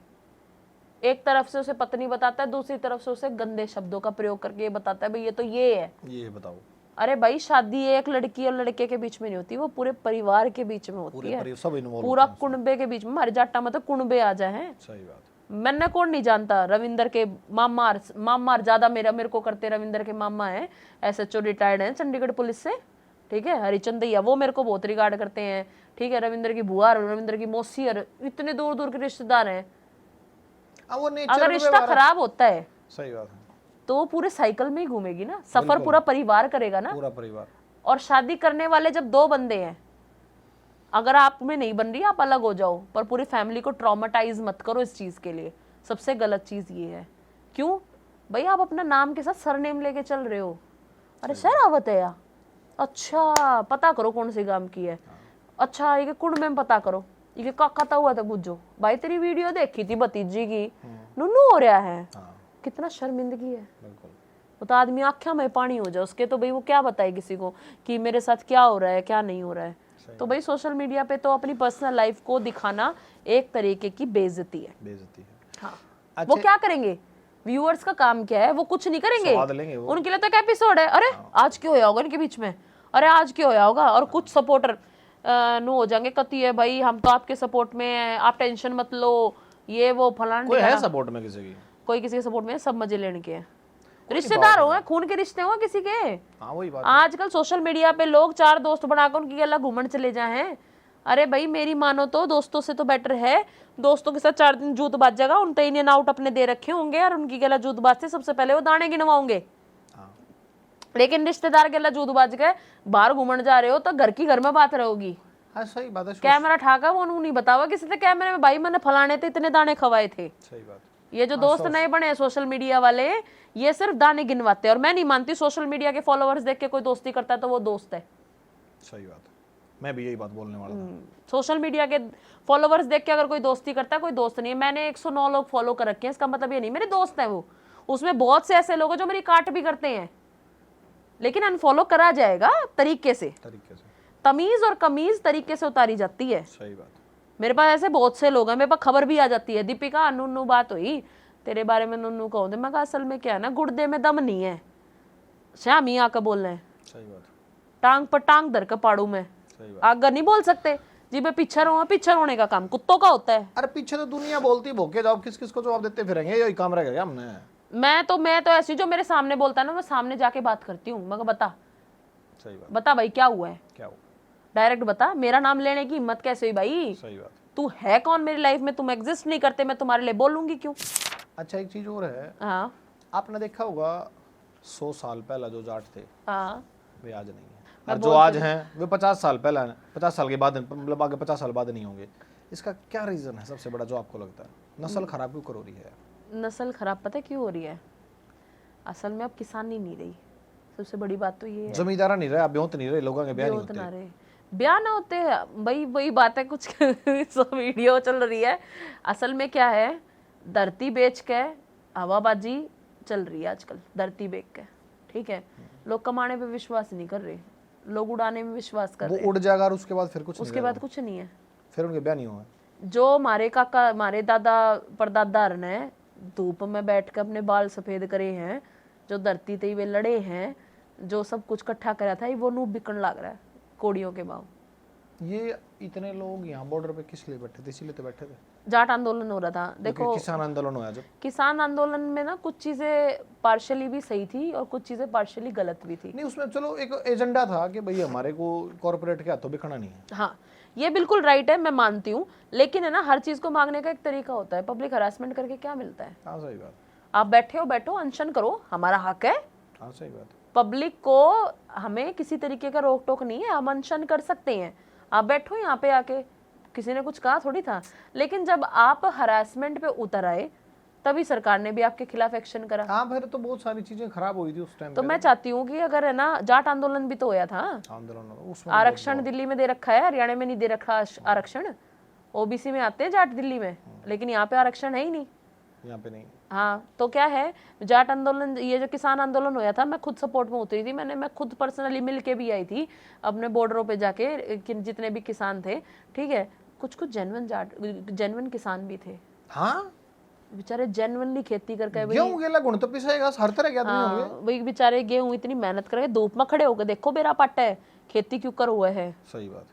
एक तरफ से उसे पत्नी बताता है, दूसरी तरफ से उसे गंदे शब्दों का प्रयोग करके ये बताता है भाई ये तो ये है। ये बताओ, अरे भाई शादी एक लड़की और लड़के के बीच में नहीं होती, वो पूरे परिवार के बीच में होती है, सब इन्वॉल्व, पूरा कुनबे के बीच में। हमारे जाटा में तो कुनबे आ जाए हैं। सही बात। मैंने कौन नहीं जानता, रविंदर के मामा ज्यादा मेरे को करते, रविंदर के मामा है SHO रिटायर्ड है चंडीगढ़ पुलिस से, ठीक है, हरिचंद दैया, वो मेरे को बहुत रिगार्ड करते हैं, ठीक है। रविंदर की बुआ, रविंदर की मौसी, इतने दूर दूर के रिश्तेदार हैं। वो अगर रिश्ता खराब होता है, सही बात है, तो वो पूरे साइकिल में ही घूमेगी ना, सफर पूरा परिवार करेगा ना, पूरा परिवार। और शादी करने वाले जब 2 बंदे हैं, अगर आप में नहीं बन रही आप अलग हो जाओ, पर पूरी फैमिली को ट्रॉमेटाइज मत करो इस चीज के लिए। सबसे गलत चीज ये है। क्यों भाई, आप अपना नाम के साथ सरनेम लेके चल रहे हो। अरे शरावत है यार, अच्छा पता करो कौन सी गांव की है, अच्छा ये कुंड में पता करो, ये काका हुआ था बुझो भाई, तेरी वीडियो देखी थी भतीजी की, नुनू हो रहा है, कितना शर्मिंदगी है। वो तो आदमी आँखों में पानी हो जाए उसके, तो भाई वो क्या बताए किसी को कि मेरे साथ क्या हो रहा है क्या नहीं हो रहा है। तो भाई सोशल मीडिया पे तो अपनी पर्सनल लाइफ को दिखाना एक तरीके की बेइज्जती है। हाँ, वो क्या करेंगे, व्यूअर्स का काम क्या है, वो कुछ नहीं करेंगे, उनके लिए तो एक एपिसोड है। अरे आज क्यों होया होगा इनके बीच में, अरे आज क्यों होया होगा, और कुछ सपोर्टर नु हो जाएंगे, कती है भाई हम तो आपके सपोर्ट में हैं, आप टेंशन मत लो, ये वो फलाना। कोई है सपोर्ट में किसी की? कोई किसी के सपोर्ट में, सब मजे लेने के हैं, रिश्तेदार हो, खून के रिश्ते हो किसी के। हाँ, वही बात। आजकल सोशल मीडिया पे लोग 4 दोस्त बनाकर उनकी अल्लाह घूमन चले जाए हैं। अरे भाई मेरी मानो तो दोस्तों से तो बेटर है, दोस्तों के साथ 4 दिन जूत बाजेगा, उन इन एंड आउट अपने दे रखे होंगे और उनकी गला जूत बाजते सबसे पहले वो दाने गिनवाओगे। लेकिन रिश्तेदार के जूत बाज गए, बाहर घूमन जा रहे हो तो घर की घर में बात रहोगी। हाँ, सही बात है। कैमरा ठाका वो नहीं बतावा किसी से कैमरे में, भाई मैंने फलाने थे इतने दाने खवाए थे। सही बात। ये जो दोस्त नए बने हैं सोशल मीडिया वाले, ये सिर्फ दाने गिनवाते हैं। और मैं नहीं मानती सोशल मीडिया के फॉलोअर्स देख के कोई दोस्ती करता है तो वो दोस्त है। सही बात, मैं भी यही बात बोलने वाला था। सोशल मीडिया के फॉलोअर्स देख के अगर कोई दोस्ती करता है, कोई दोस्त नहीं है। मैंने 109 लोग फॉलो कर रखे हैं, इसका मतलब ये नहीं मेरे दोस्त हैं वो, उसमें बहुत से ऐसे लोग हैं जो मेरी काट भी करते हैं, लेकिन अनफॉलो करा जाएगा तरीके से। तमीज और कमीज तरीके से उतारी जाती है। सही बात। मेरे पास ऐसे बहुत से लोग हैं, मेरे पास खबर भी आ जाती है, दीपिका नुन्नू बात हुई तेरे बारे में, नुन्नू कहूँ मैं कहा असल में क्या है ना, गुर्दे में दम नहीं है, श्यामी आकर बोल रहे हैं। सही बात। टांग पर टांग धर कर पाड़ू में, आगे नहीं बोल सकते जी, मैं पीछे रहूंगा, पीछे होने का काम कुत्तों का होता है। अरे पीछे तो दुनिया बोलती भोके जाओ, किस किस को जवाब देते फिरेंगे, यही काम रहेगा हमने। मैं तो ऐसी जो मेरे सामने बोलता है ना, मैं सामने जाके बात करती हूँ, मैं बता। सही बात। बता भाई क्या हुआ है, क्या हुआ, डायरेक्ट बता। मेरा नाम लेने की हिम्मत कैसे हुई भाई? सही बात। तू है कौन मेरी लाइफ में, तुम एग्जिस्ट नहीं करते, मैं तुम्हारे लिए बोलूंगी क्यों? अच्छा एक चीज और है, हाँ आपने देखा होगा 100 साल पहला जो जाट थे, हाँ, वे आज नहीं है, और जो आज हैं वे 50 साल पहला, 50 साल के बाद, मतलब आगे 50 साल बाद नहीं होंगे। इसका क्या रीजन है सबसे बड़ा जो आपको लगता है? नस्ल खराब क्यों हो रही है? नस्ल खराब पता है क्यों हो रही है? असल में अब किसानी नहीं रही, सबसे बड़ी बात तो ये है। जमींदारा नहीं रहे, अब ब्योत नहीं रहे, लोगों के ब्याह नहीं ना होते। रहे, ब्याह ना होते भाई, वही बात है। कुछ वीडियो चल रही है, असल में क्या है, धरती बेच के हवाबाजी चल रही है आजकल, धरती बेच के, ठीक है। लोग कमाने पे विश्वास नहीं कर रहे, लोग उड़ाने में विश्वास कर रहे। वो उड़ जाएगा और उसके बाद फिर कुछ उसके बाद कुछ नहीं है, फिर उनके ब्याह नहीं हुआ। जो हमारे काका, हमारे दादा परदादा ने धूप में बैठ कर अपने बाल सफेद करे हैं, जो धरती ते वे लड़े हैं, जो सब कुछ इकट्ठा करा था, वो नूब बिकन लग रहा है कोड़ियों के भाव। ये इतने लोग यहाँ बॉर्डर पे किस लिए बैठे थे? इसीलिए तो बैठे थे, जाट आंदोलन हो रहा था। देखो किसान आंदोलन हुआ, जब किसान आंदोलन में ना कुछ चीजें पार्शियली भी सही थी और कुछ चीजें पार्शियली गलत भी थी। नहीं, उसमें चलो एक एजेंडा था कि भाई हमारे को कॉर्पोरेट के हाथों बिकना नहीं है। हाँ, ये बिल्कुल राइट है, मैं मानती हूँ, लेकिन है ना हर चीज को मांगने का एक तरीका होता है। पब्लिक हरासमेंट करके क्या मिलता है? हाँ सही बात। आप बैठे हो, बैठो, अनशन करो, हमारा हक है। हाँ सही बात। पब्लिक को हमें किसी तरीके का रोक टोक नहीं है, हम अनशन कर सकते हैं, आप बैठो यहाँ पे आके, किसी ने कुछ कहा थोड़ी था। लेकिन जब आप हरासमेंट पे उतर आए तभी सरकार ने भी आपके खिलाफ एक्शन करा। हाँ फिर तो बहुत सारी चीजें खराब हुई थी उस टाइम तो मैं चाहती हूँ कि अगर है ना, जाट आंदोलन भी तो होया था, आंदोलन उसमें आरक्षण दिल्ली में दे रखा है, हरियाणा में नहीं दे रखा आरक्षण। ओबीसी में आते हैं जाट दिल्ली में, लेकिन यहाँ पे आरक्षण है ही नहीं, यहाँ पे नहीं। हाँ, तो क्या है, जाट आंदोलन, ये जो किसान आंदोलन होया था, मैं खुद सपोर्ट में उतरी थी, मैं खुद पर्सनली मिल के भी आई थी अपने बॉर्डरों पे जाके, जितने भी किसान थे, ठीक है, कुछ जेन्युइन किसान भी थे। हाँ बेचारे जेन्युइनली खेती करके गेहूं गेला गुण तो पिसाएगा, हर तरह के आदमी होंगे। वही बेचारे गेहूं इतनी मेहनत करके धूप में खड़े होकर देखो मेरा पाटा है, खेती क्यों कर हुआ है। सही बात।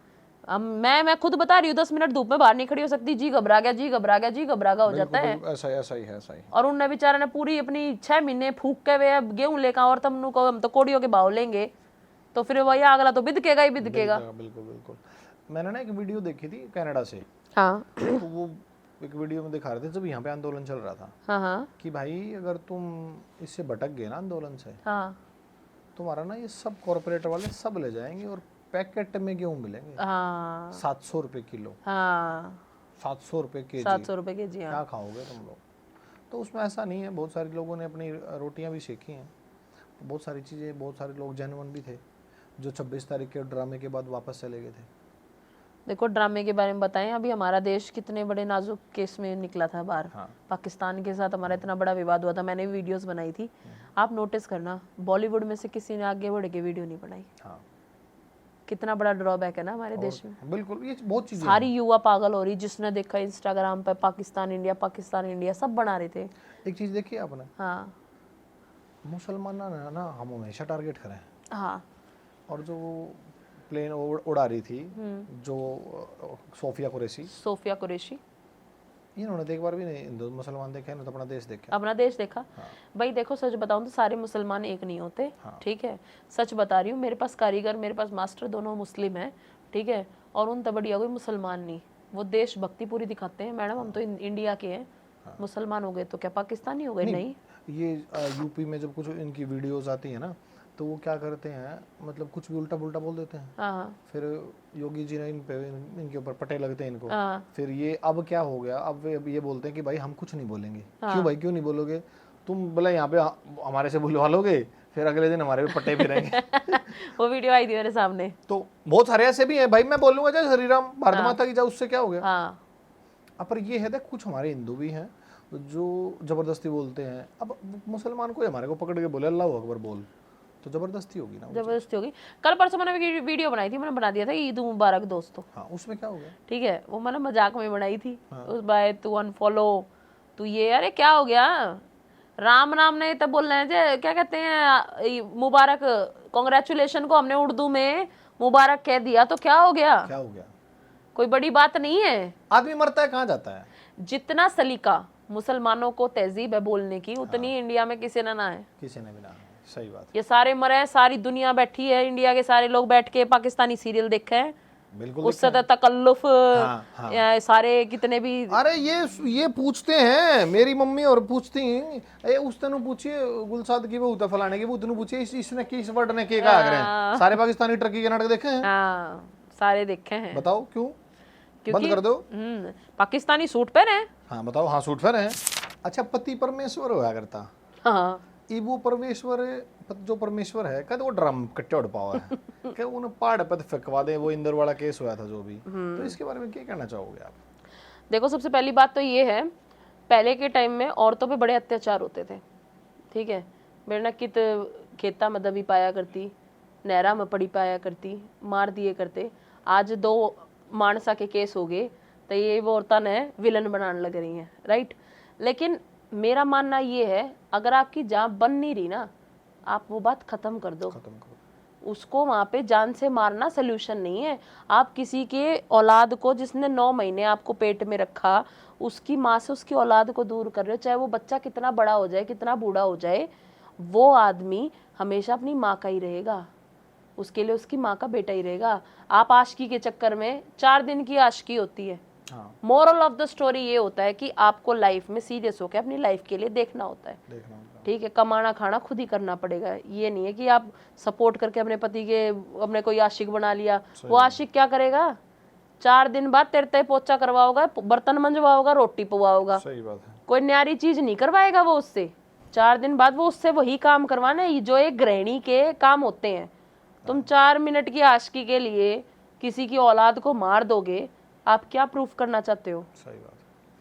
अब मैं खुद बता रही हूँ, 10 मिनट धूप में बाहर नहीं खड़ी हो सकती, जी घबरा गया, जी घबरा गया, जी घबरा गया हो जाता है। ऐसा ही है, ऐसा ही। और उन बेचारे ने पूरी अपनी 6 महीने फूक के वे गेहूं लेकर, और तुम को हम तो कोड़ियों के भाव लेंगे, तो फिर वही अगला तो बिदकेगा ही बिदकेगा। बिल्कुल बिल्कुल। मैंने ना एक वीडियो देखी थी कनाडा से, हाँ तो वो एक वीडियो में दिखा रहे थे जब यहाँ पे आंदोलन चल रहा था, हाँ कि भाई अगर तुम इससे भटक गए ना आंदोलन से, हाँ तुम्हारा ना ये सब कॉर्पोरेट वाले सब ले जाएंगे और पैकेट में गेहूं मिलेंगे। हाँ 700 रुपए किलो। हाँ 700 रुपए केजी। 700 रुपए केजी। क्या खाओगे तुम लोग। तो उसमें ऐसा नहीं है, बहुत सारे लोगों ने अपनी रोटियां भी सेकी हैं, बहुत सारी चीज़ें, बहुत सारे लोग जेन्युइन भी थे जो 26 तारीख के ड्रामे के बाद वापस चले गए थे। देखो ड्रामे के बारे में बताएं, अभी हमारा देश कितने बड़े नाजुक केस में निकला था बाहर। हाँ। पाकिस्तान के साथ हमारा इतना बड़ा विवाद हुआ था, मैंने वीडियोस बनाई थी, आप नोटिस करना बॉलीवुड में से किसी ने आगे बढ़ के वीडियो नहीं बनाई। हाँ। कितना बड़ा ड्रॉबैक है ना हमारे देश में। बिल्कुल, ये बहुत चीजें सारी युवा पागल हो रही, जिसने देखा इंस्टाग्राम पे पाकिस्तान इंडिया सब बना रहे थे। एक चीज देखी आपने, हाँ मुसलमान ना हम हमेशा टारगेट करें। हाँ और जो प्लेन उड़ा रही थी जो सोफिया कुरैशी, इन्होंने तो एक बार भी नहीं हिंदू मुसलमान देखे ना, तो अपना देश देखा। अपना देश देखा। हाँ। भाई देखो सच बताऊं तो सारे मुसलमान एक नहीं होते। हाँ। ठीक है, सच बता रही हूँ, मेरे पास कारीगर, मेरे पास मास्टर दोनों मुस्लिम हैं, ठीक है, और उन तबड़िया कोई मुसलमान नहीं, वो देशभक्ति पूरी दिखाते हैं। मैडम हम तो इंडिया के हैं। हाँ। मुसलमान हो गए तो क्या पाकिस्तानी हो गए? नहीं। ये यूपी में जब कुछ इनकी वीडियोस आती है ना, तो वो क्या करते हैं, मतलब कुछ भी उल्टा पुल्टा बोल देते हैं। हाँ। फिर योगी जी ने इनके ऊपर पटे लगते हैं इनको। हाँ। फिर ये अब क्या हो गया, अब ये बोलते हैं कि भाई हम कुछ नहीं बोलेंगे। हाँ। क्यों भाई, क्यों नहीं बोलोगे तुम? बोला यहाँ पे हमारे से बुलवा लोगे, फिर अगले दिन हमारे पे पट्टे फिरेंगे। वो वीडियो आई थी मेरे सामने। तो बहुत सारे ऐसे भी हैं, भाई मैं बोलूंगा चाहे श्रीराम भारत माता की जाए, उससे क्या हो गया। हाँ। अब पर ये है देख, कुछ हमारे हिंदू भी हैं जो जबरदस्ती बोलते हैं। अब मुसलमान को हमारे को पकड़ के बोले अल्लाह अकबर बोल, तो जबरदस्ती होगी ना। जबरदस्ती होगी। कल परसों मैंने वीडियो बनाई थी, मैंने बना दिया था ईद मुबारक दोस्तों। हाँ, उसमें क्या हो गया? ठीक है, वो मैंने मजाक में बनाई थी। हाँ। उस भाई तू अनफॉलो, तू ये, अरे क्या हो गया, राम नाम नहीं तो बोल रहे हैं, क्या कहते हैं, मुबारक, कांग्रेचुलेशन को हमने उर्दू में मुबारक कह दिया, तो क्या हो गया? क्या हो गया? कोई बड़ी बात नहीं है। आदमी मरता है कहाँ जाता है। जितना सलीका मुसलमानों को तहजीब है बोलने की, उतनी हाँ। इंडिया में किसी ने ना है, किसी ने भी ना है। सही बात। ये सारे मरे हैं, सारी दुनिया बैठी है, इंडिया के सारे लोग बैठ के पाकिस्तानी सीरियल देखे हैं। बिल्कुल, उससे तकल्लुफ। हाँ, हाँ। सारे कितने भी, अरे ये पूछते हैं, मेरी मम्मी और पूछती हैं, उस तनु पूछिए गुलसाद की वो फलाने की, वो तनु पूछिए इसने किस वर्ड ने के कहा करे। सारे पाकिस्तानी टर्की के नाटक देखे हैं। हाँ, सारे देखे हैं। बताओ क्यों? बंद कर दो। पाकिस्तानी सूट पहने हैं। हाँ बताओ। हाँ, सूट पहने हैं। अच्छा, पति परमेश्वर होया करता। हाँ। वो परमेश्वर जो परमेश्वर है, कहते वो ड्रम कट्टे उड़ पावा है। क्या उन्हें पहाड़ पे फेंकवा दे, वो इंदौर वाला केस हुआ था जो भी। तो इसके बारे में क्या कहना चाहोगे आप? देखो, सबसे पहली बात तो ये है, पहले के टाइम में औरतों पे बड़े अत्याचार होते थे। ठीक है, मेरे ना कित खेता में दबी पाया करती, नहरा में पड़ी पाया करती, मार दिए करते। आज 2 मानसा के केस हो गए तो ये वो औरतां ने विलन बनाने लग रही हैं, राइट। लेकिन मेरा मानना ये है, अगर आपकी जान बन नहीं रही ना, आप वो बात खत्म कर दो। उसको वहां पे जान से मारना सलूशन नहीं है। आप किसी के औलाद को, जिसने 9 महीने आपको पेट में रखा, उसकी माँ से उसकी औलाद को दूर कर रहे हो, चाहे वो बच्चा कितना बड़ा हो जाए, कितना बूढ़ा हो जाए, वो आदमी हमेशा अपनी माँ का ही रहेगा, उसके लिए उसकी माँ का बेटा ही रहेगा। आप आशिकी के चक्कर में 4 दिन की आशिकी होती है। मोरल ऑफ द स्टोरी ये होता है कि आपको लाइफ में सीरियस होकर अपनी लाइफ के लिए देखना होता है। ठीक है, कमाना खाना खुद ही करना पड़ेगा। ये नहीं है कि आप सपोर्ट करके अपने पति के, अपने कोई आशिक बना लिया। वो आशिक क्या करेगा, 4 दिन बाद तेरे पोछा करवाओगा, बर्तन मंजवाओगा, रोटी पवाओगा। सही बात है। कोई न्यारी चीज नहीं करवाएगा वो उससे। 4 दिन बाद वो उससे वही काम करवाना है जो एक गृहिणी के काम होते हैं। तुम 4 मिनट की आशिकी के लिए किसी की औलाद को मार दोगे, आप क्या प्रूफ करना चाहते हो? सही बात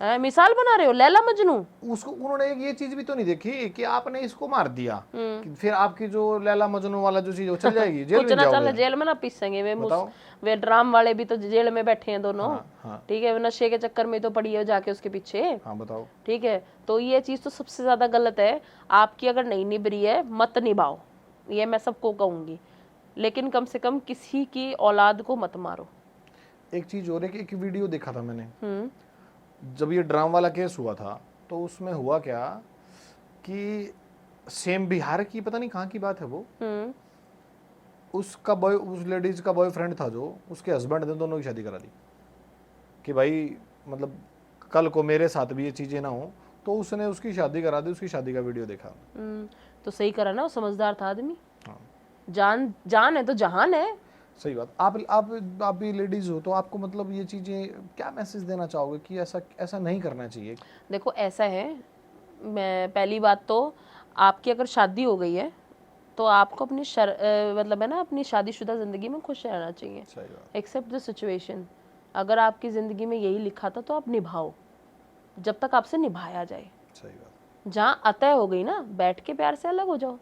मिसाल बना रहे हो लैला मजनू। उसको उन्होंने एक ये चीज भी तो नहीं देखी कि आपने इसको मार दिया कि फिर आपकी जो लैला मजनू वाला जो चीज वो चल जाएगी, जेल कुछ में ना जाओगे। चल जेल में ना पिसेंगे वे बताओ। वे ड्राम वाले भी तो जेल में बैठे हैं दोनों। हाँ। ठीक है, नशे के चक्कर में तो पड़ी है जाके उसके पीछे। हाँ बताओ। ठीक है, तो ये चीज तो सबसे ज्यादा गलत है। आपकी अगर नहीं निभ रही है मत निभाओ, ये मैं सबको कहूंगी, लेकिन कम से कम किसी की औलाद को मत मारो। एक चीज और है कि एक वीडियो देखा था मैंने, जब ये ड्राम वाला केस हुआ था तो उसमें हुआ क्या कि सेम बिहार की पता नहीं कहाँ की बात है वो, उसका बॉय उस लेडीज का बॉयफ्रेंड था जो उसके हस्बैंड ने दोनों की शादी करा दी कि भाई मतलब कल को मेरे साथ भी ये चीजें ना हो, तो उसने उसकी शादी करा दी। उसकी शादी का वीडियो देखा। तो सही करा ना, वो समझदार था आदमी। हाँ। जान जान है तो जहान है। सही बात। आप भी लेडीज हो तो आपको मतलब ये चीजें क्या मैसेज देना चाहोगे कि ऐसा नहीं करना चाहिए? देखो ऐसा है, मैं पहली बात तो आपकी अगर शादी हो गई है तो आपको अपनी मतलब है ना अपनी शादीशुदा जिंदगी में खुश रहना चाहिए। सही बात। Accept the situation. अगर आपकी जिंदगी में यही लिखा था तो आप निभाओ जब तक आपसे निभाया जाए। सही बात। जहाँ अतः हो गई ना, बैठ के प्यार से अलग हो जाओ।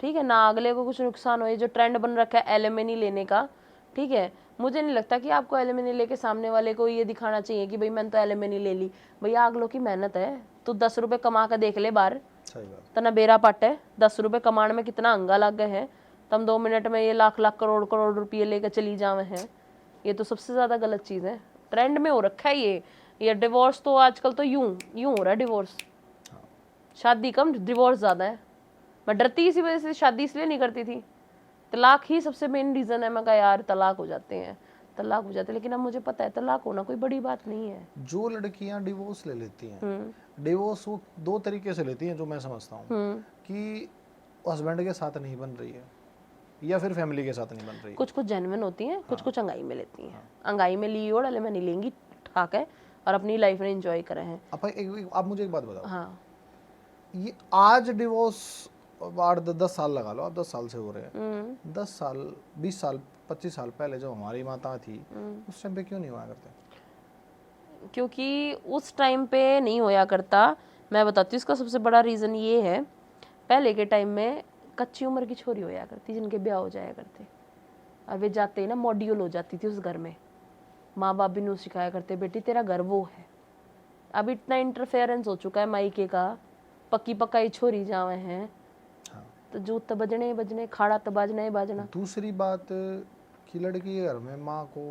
ठीक है ना, अगले को कुछ नुकसान हो। जो ट्रेंड बन रखा है एलिमनी लेने का, ठीक है, मुझे नहीं लगता कि आपको एलिमनी लेके सामने वाले को ये दिखाना चाहिए कि भाई मैंने तो एलिमनी ले ली। भैया अगलों की मेहनत है, तो 10 रुपए कमा कर देख ले बाहर। सही बात। तना बेरा पट है, 10 रुपए कमाने में कितना अंगा लग गए हैं। तुम 2 मिनट में ये लाख लाख करोड़ करोड़ रुपये लेकर चली जावे हैं। ये तो सबसे ज्यादा गलत चीज है। ट्रेंड में हो रखा है ये डिवोर्स तो आजकल तो यूं हो रहा है डिवोर्स। शादी कम डिवोर्स ज्यादा है। मैं डरती इसी वजह से शादी इसलिए नहीं करती थी। तलाक ही सबसे मेन रीजन है। मैं कहा यार तलाक हो जाते हैं, लेकिन अब मुझे पता है तलाक होना कोई बड़ी बात नहीं है। जो लड़कियां डिवोर्स ले लेती हैं, डिवोर्स वो 2 तरीके से लेती हैं जो मैं समझता हूँ, कि हस्बैंड के साथ नहीं बन रही है या फिर फैमिली के साथ नहीं बन रही है। कुछ जेन्युइन होती हैं, कुछ अंगाई में लेती हैं। अंगाई में ली और अले में नहीं लेंगी, ठाक है, और अपनी लाइफ में एंजॉय कर रहे हैं। आप मुझे एक बात बताओ। हाँ, ये आज डिवोर्स 8-10 साल लगा लो, आप 10 साल से हो रहे हैं, 10 साल 20 साल 25 साल पहले जब हमारी माता थी उस टाइम पे क्यों नहीं हुआ करते? क्योंकि उस टाइम पे नहीं होया करता। मैं बताती हूँ इसका सबसे बड़ा रीज़न ये है, पहले के टाइम में कच्ची उम्र की छोरी होया करती जिनके ब्याह हो जाया करते, और वे जाते ही ना मॉड्यूल हो जाती थी उस घर में। माँ बाप भी नहीं सिखाया करते बेटी तेरा घर वो है। अब इतना इंटरफेरेंस हो चुका है मायके का, पक्की पक्काई छोरी जावे हैं, तो जूत तो बजने ही बजने, खाड़ा तो बाजना ही बाजना। दूसरी बात कि लड़की के घर में माँ को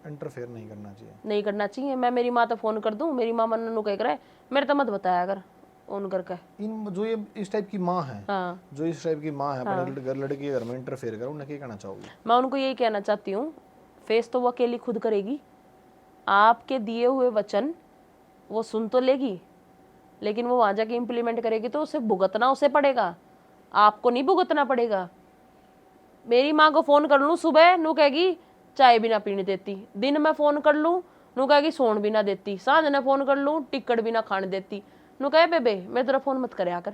इंटरफेयर नहीं करना चाहिए। नहीं करना चाहिए। मैं मेरी माँ तो फोन कर दूं, मेरी माँ मन कह रहा है मेरे तो मत बताया कर ऑन करके। इन जो ये इस टाइप की माँ है, हाँ, जो इस टाइप की माँ है, अपने लड़की के घर में इंटरफेयर करो, उन्हें क्या कहना चाहोगी? मैं उनको यही कहना चाहती हूँ, फेस तो वो अकेली खुद करेगी। आपके दिए हुए वचन वो सुन तो लेगी, लेकिन वो वहां जाके इम्प्लीमेंट करेगी तो उसे भुगतना उसे पड़ेगा, आपको नहीं भुगतना पड़ेगा। मेरी माँ को फोन कर लूँ सुबह, नू कहेगी चाय भी ना पीने देती। दिन में फोन कर लूँ, नू कहेगी सोन भी ना देती। सांझ ने फोन कर लूँ, टिकट भी ना खाने देती। नू कहे बेबे मेरे तरफ फोन मत करया कर,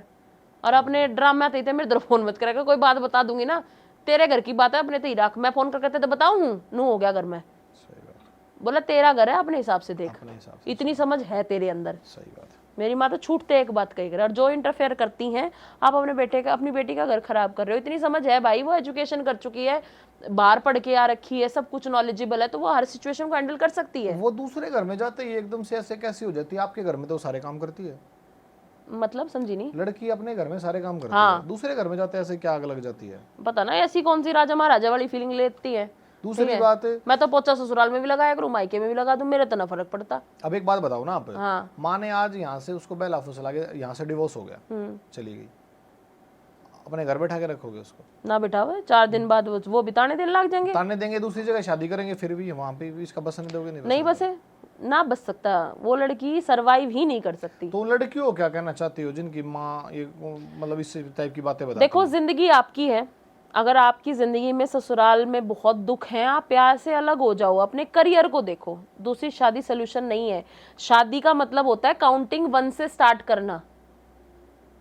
और अपने ड्रामा आते थे मेरे तरफ फोन मत करया कर। कोई बात बता दूंगी ना, तेरे घर की बात है अपने ही रख, मैं फोन करके तो बताऊँ नू हो गया घर में। बोला तेरा घर है अपने हिसाब से देख, इतनी समझ है तेरे अंदर। सही बात। मेरी माँ तो छूटते एक बात कही कर, और जो इंटरफेयर करती हैं आप अपनी बेटी का घर खराब कर रहे हो। इतनी समझ है भाई, वो एजुकेशन कर चुकी है, बाहर पढ़ के आ रखी है, सब कुछ नॉलेजेबल है, तो वो हर सिचुएशन को हैंडल कर सकती है। वो दूसरे घर में जाते ही एकदम से ऐसे कैसी हो जाती है? आपके घर में तो सारे काम करती है। मतलब समझी नहीं। लड़की अपने घर में सारे काम करती हाँ। है, दूसरे घर में जाते ऐसे क्या आग लग जाती है? पता ना ऐसी कौन सी राजा महाराजा वाली फीलिंग लेती है। दूसरी बात, मैं तो पोचा ससुराल में भी लगाया करूँ, मायके में भी लगा दूं, मेरे तो ना फर्क पड़ता। अब एक बात बताओ ना आप। हाँ। माँ ने आज यहाँ से उसको बेला फुसला के यहाँ से डिवोर्स हो गया, चली गई, अपने घर बैठा के रखोगे उसको? ना बिठाओ, 4 दिन बाद वो बिताने दिन लग जाएंगे। ताने देंगे, दूसरी जगह शादी करेंगे, फिर भी वहाँ पे भी इसका बसने दोगे? नहीं बसे, ना बच सकता। वो लड़की सरवाइव ही नहीं कर सकती। तो लड़कियों को क्या कहना चाहती हो जिनकी माँ ये मतलब इस टाइप की बातें बताती है? देखो जिंदगी आपकी है, अगर आपकी जिंदगी में ससुराल में बहुत दुख है, आप प्यार से अलग हो जाओ, अपने करियर को देखो। दूसरी शादी सोल्यूशन नहीं है। शादी का मतलब होता है काउंटिंग 1 से स्टार्ट करना।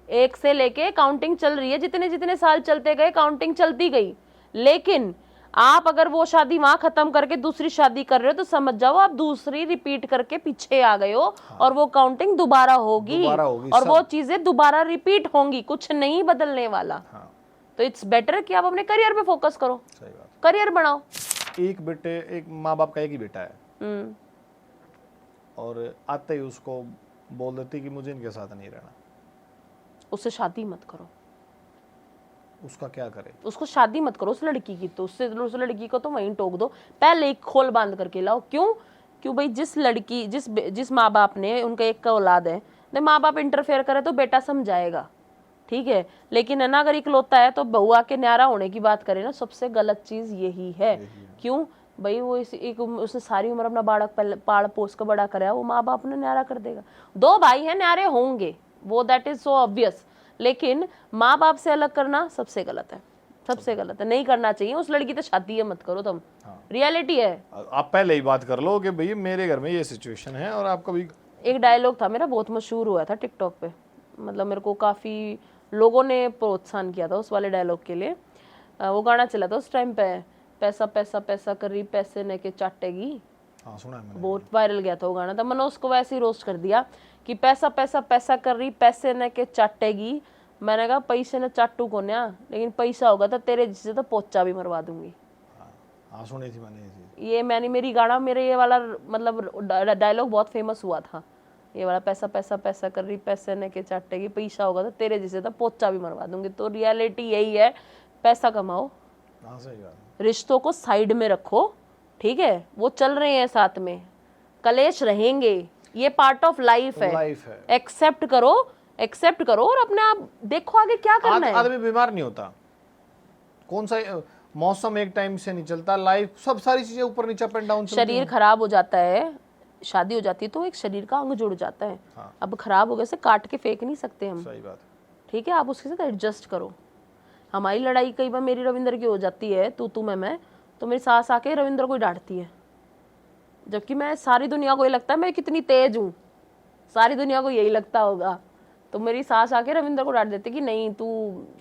1 से लेके काउंटिंग चल रही है, जितने जितने साल चलते गए काउंटिंग चलती गई। लेकिन आप अगर वो शादी वहां खत्म करके दूसरी शादी कर रहे हो तो समझ जाओ आप दूसरी रिपीट करके पीछे आ गए हो। और वो काउंटिंग दोबारा होगी और वो चीजें दोबारा रिपीट होंगी, कुछ नहीं बदलने वाला। तो इट्स बेटर कि आप अपने करियर पे फोकस करो। सही बात। करियर बनाओ। एक माँ बाप का एक ही बेटा है और आते ही उसको बोल देती कि मुझे इनके साथ नहीं रहना, उससे शादी मत करो। उसका क्या करे? उसको शादी मत करो उस लड़की की, तो उस लड़की को तो वहीं टोक दो, पहले एक खोल बांध करके लाओ। क्यों भाई, जिस माँ बाप ने, उनका एक का औलाद है, माँ बाप इंटरफेयर करे तो बेटा समझाएगा, ठीक है। लेकिन है ना, अगर इकलौता है तो बहू आके न्यारा होने की बात करे ना, सबसे गलत चीज यही है। क्यों भाई, वो उसने सारी उम्र अपना बालक पाल पोस कर बड़ा कराया, वो माँ बाप ने न्यारा कर देगा। 2 भाई हैं, न्यारे होंगे, वो दैट इज सो ऑब्वियस। लेकिन माँ बाप से अलग करना सबसे गलत है, सबसे गलत है, नहीं करना चाहिए। उस लड़की तो शादी है मत करो तुम। रियलिटी है। आप पहले ही बात कर लो कि भाई मेरे घर में ये सिचुएशन है और आप कभी। एक डायलॉग था मेरा, बहुत मशहूर हुआ था टिकटॉक पे, मतलब मेरे को काफी लोगों ने प्रोत्साहन किया था उस वाले डायलॉग के लिए। वो गाना चला था उस टाइम पे, पैसा पैसा पैसा कर रही पैसे ने के चाटेगी। हाँ, सुना है मैंने। बहुत वायरल गया था वो गाना। तो मैंने उसको वैसे ही रोस्ट कर दिया कि पैसा पैसा पैसा कर रही पैसे ने के चाटेगी। मैंने कहा पैसे ने चाटू को न्या, लेकिन पैसा होगा तो तेरे जिससे तो पोचा भी मरवा दूंगी। हाँ, सुनी थी मैंने ये मेरी गाना, मेरे ये वाला मतलब डायलॉग बहुत फेमस हुआ था, ये वाला पैसा पैसा पैसा कर रही पैसे ने के चाटेगी, पैसा होगा तो तेरे जिसे तो पोचा भी मरवा दूंगी। तो रियलिटी यही है, पैसा कमाओ। हाँ, सही बात। रिश्तों को साइड में रखो, ठीक है, वो चल रहे हैं साथ में, कलेश रहेंगे, ये पार्ट ऑफ लाइफ है। एक्सेप्ट करो और अपने आप देखो आगे क्या करना है। आदमी बीमार नहीं होता, कौन सा मौसम एक टाइम से नहीं चलता, लाइफ सब सारी चीजें ऊपर नीचे अप एंड डाउन। शरीर खराब हो जाता है, शादी हो जाती है तो एक शरीर का अंग जुड़ जाता है। हाँ। अब खराब हो गए से काट के फेंक नहीं सकते हम। सही बात। ठीक है, आप उसके साथ एडजस्ट करो। हमारी लड़ाई कई बार मेरी रविंद्र की हो जाती है, तू मैं, तो मेरी सास आके रविंद्र को डांटती है, जबकि मैं सारी दुनिया को ये लगता है मैं कितनी तेज हूँ, सारी दुनिया को यही लगता होगा। तो मेरी सास आके रविंद्र को डांट देती कि नहीं तू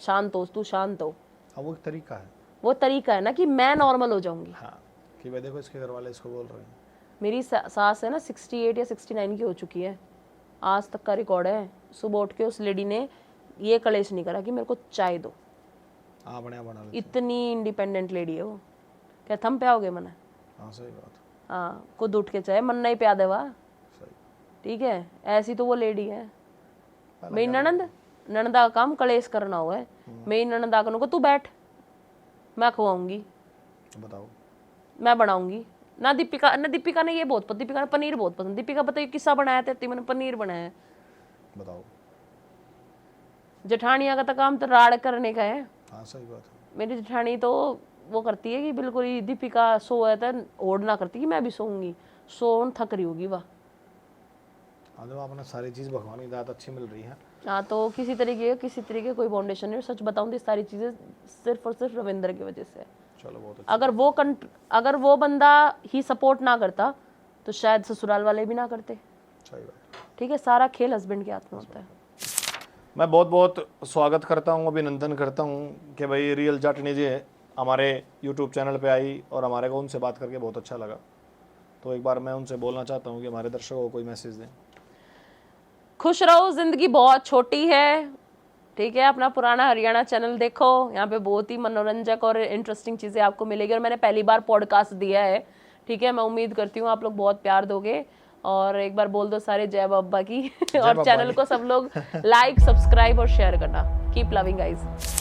शांत हो। वो एक तरीका है, वो तरीका है ना कि मैं नॉर्मल हो जाऊंगी। हाँ, कि भाई देखो इसके घर वाले इसको बोल रहे हैं। मेरी सास है ना 68 या 69 की हो चुकी है, आज तक का रिकॉर्ड है। सुबह उठ के उस लेडी ने ये कलेश नहीं करा कि मेरे को चाय दो। इतनी इंडिपेंडेंट लेडी है वो। क्या थम पे आओगे मना? हाँ, सही बात। हाँ, खुद उठ के चाहे मन नहीं प्या देवा, ठीक है, ऐसी तो वो लेडी है। मेरी ननदा का काम कलेश करना हुआ है। मेरी ननदा को तू बैठ, मैं खवाऊंगी, बताओ, मैं बनाऊंगी ना। दीपिका ने ये बहुत, दीपिका ने पनीर बहुत पसंद। दीपिका बताइए किस्सा बनाया था, मैंने पनीर बनाया है, बताओ। जेठानिया का तो काम तो राड़ करने का है। हाँ, सही बात है। मेरी जेठानी तो वो करती है कि बिल्कुल ही दीपिका सोए तो ओढ़ ना करती कि मैं भी सोऊंगी, सोन थक रही होगी वह। आपने सारी चीज भगवान की दात अच्छी मिल रही है। हाँ, तो किसी तरीके कोई फाउंडेशन नहीं। सच बताऊं तो सारी चीजें सिर्फ और सिर्फ रविंद्र की वजह से। चलो, बहुत अच्छा। अगर वो बंदा ही सपोर्ट ना करता तो शायद ससुराल वाले भी ना करते। सही बात। ठीक है, सारा खेल हस्बैंड के हाथ में होता है। मैं बहुत बहुत स्वागत करता हूँ, अभिनंदन करता हूँ कि भाई रियल जाटनी जी हमारे YouTube चैनल पे आई और हमारे को उनसे बात करके बहुत अच्छा लगा। तो एक बार मैं उनसे बोलना चाहता हूँ कि हमारे दर्शकों को कोई मैसेज दें। खुश रहो, जिंदगी बहुत छोटी है, ठीक है। अपना पुराना हरियाणा चैनल देखो, यहाँ पे बहुत ही मनोरंजक और इंटरेस्टिंग चीज़ें आपको मिलेगी। और मैंने पहली बार पॉडकास्ट दिया है, ठीक है। मैं उम्मीद करती हूँ आप लोग बहुत प्यार दोगे। और एक बार बोल दो सारे जय बाबा की और चैनल को सब लोग लाइक, सब्सक्राइब और शेयर करना। Keep loving guys.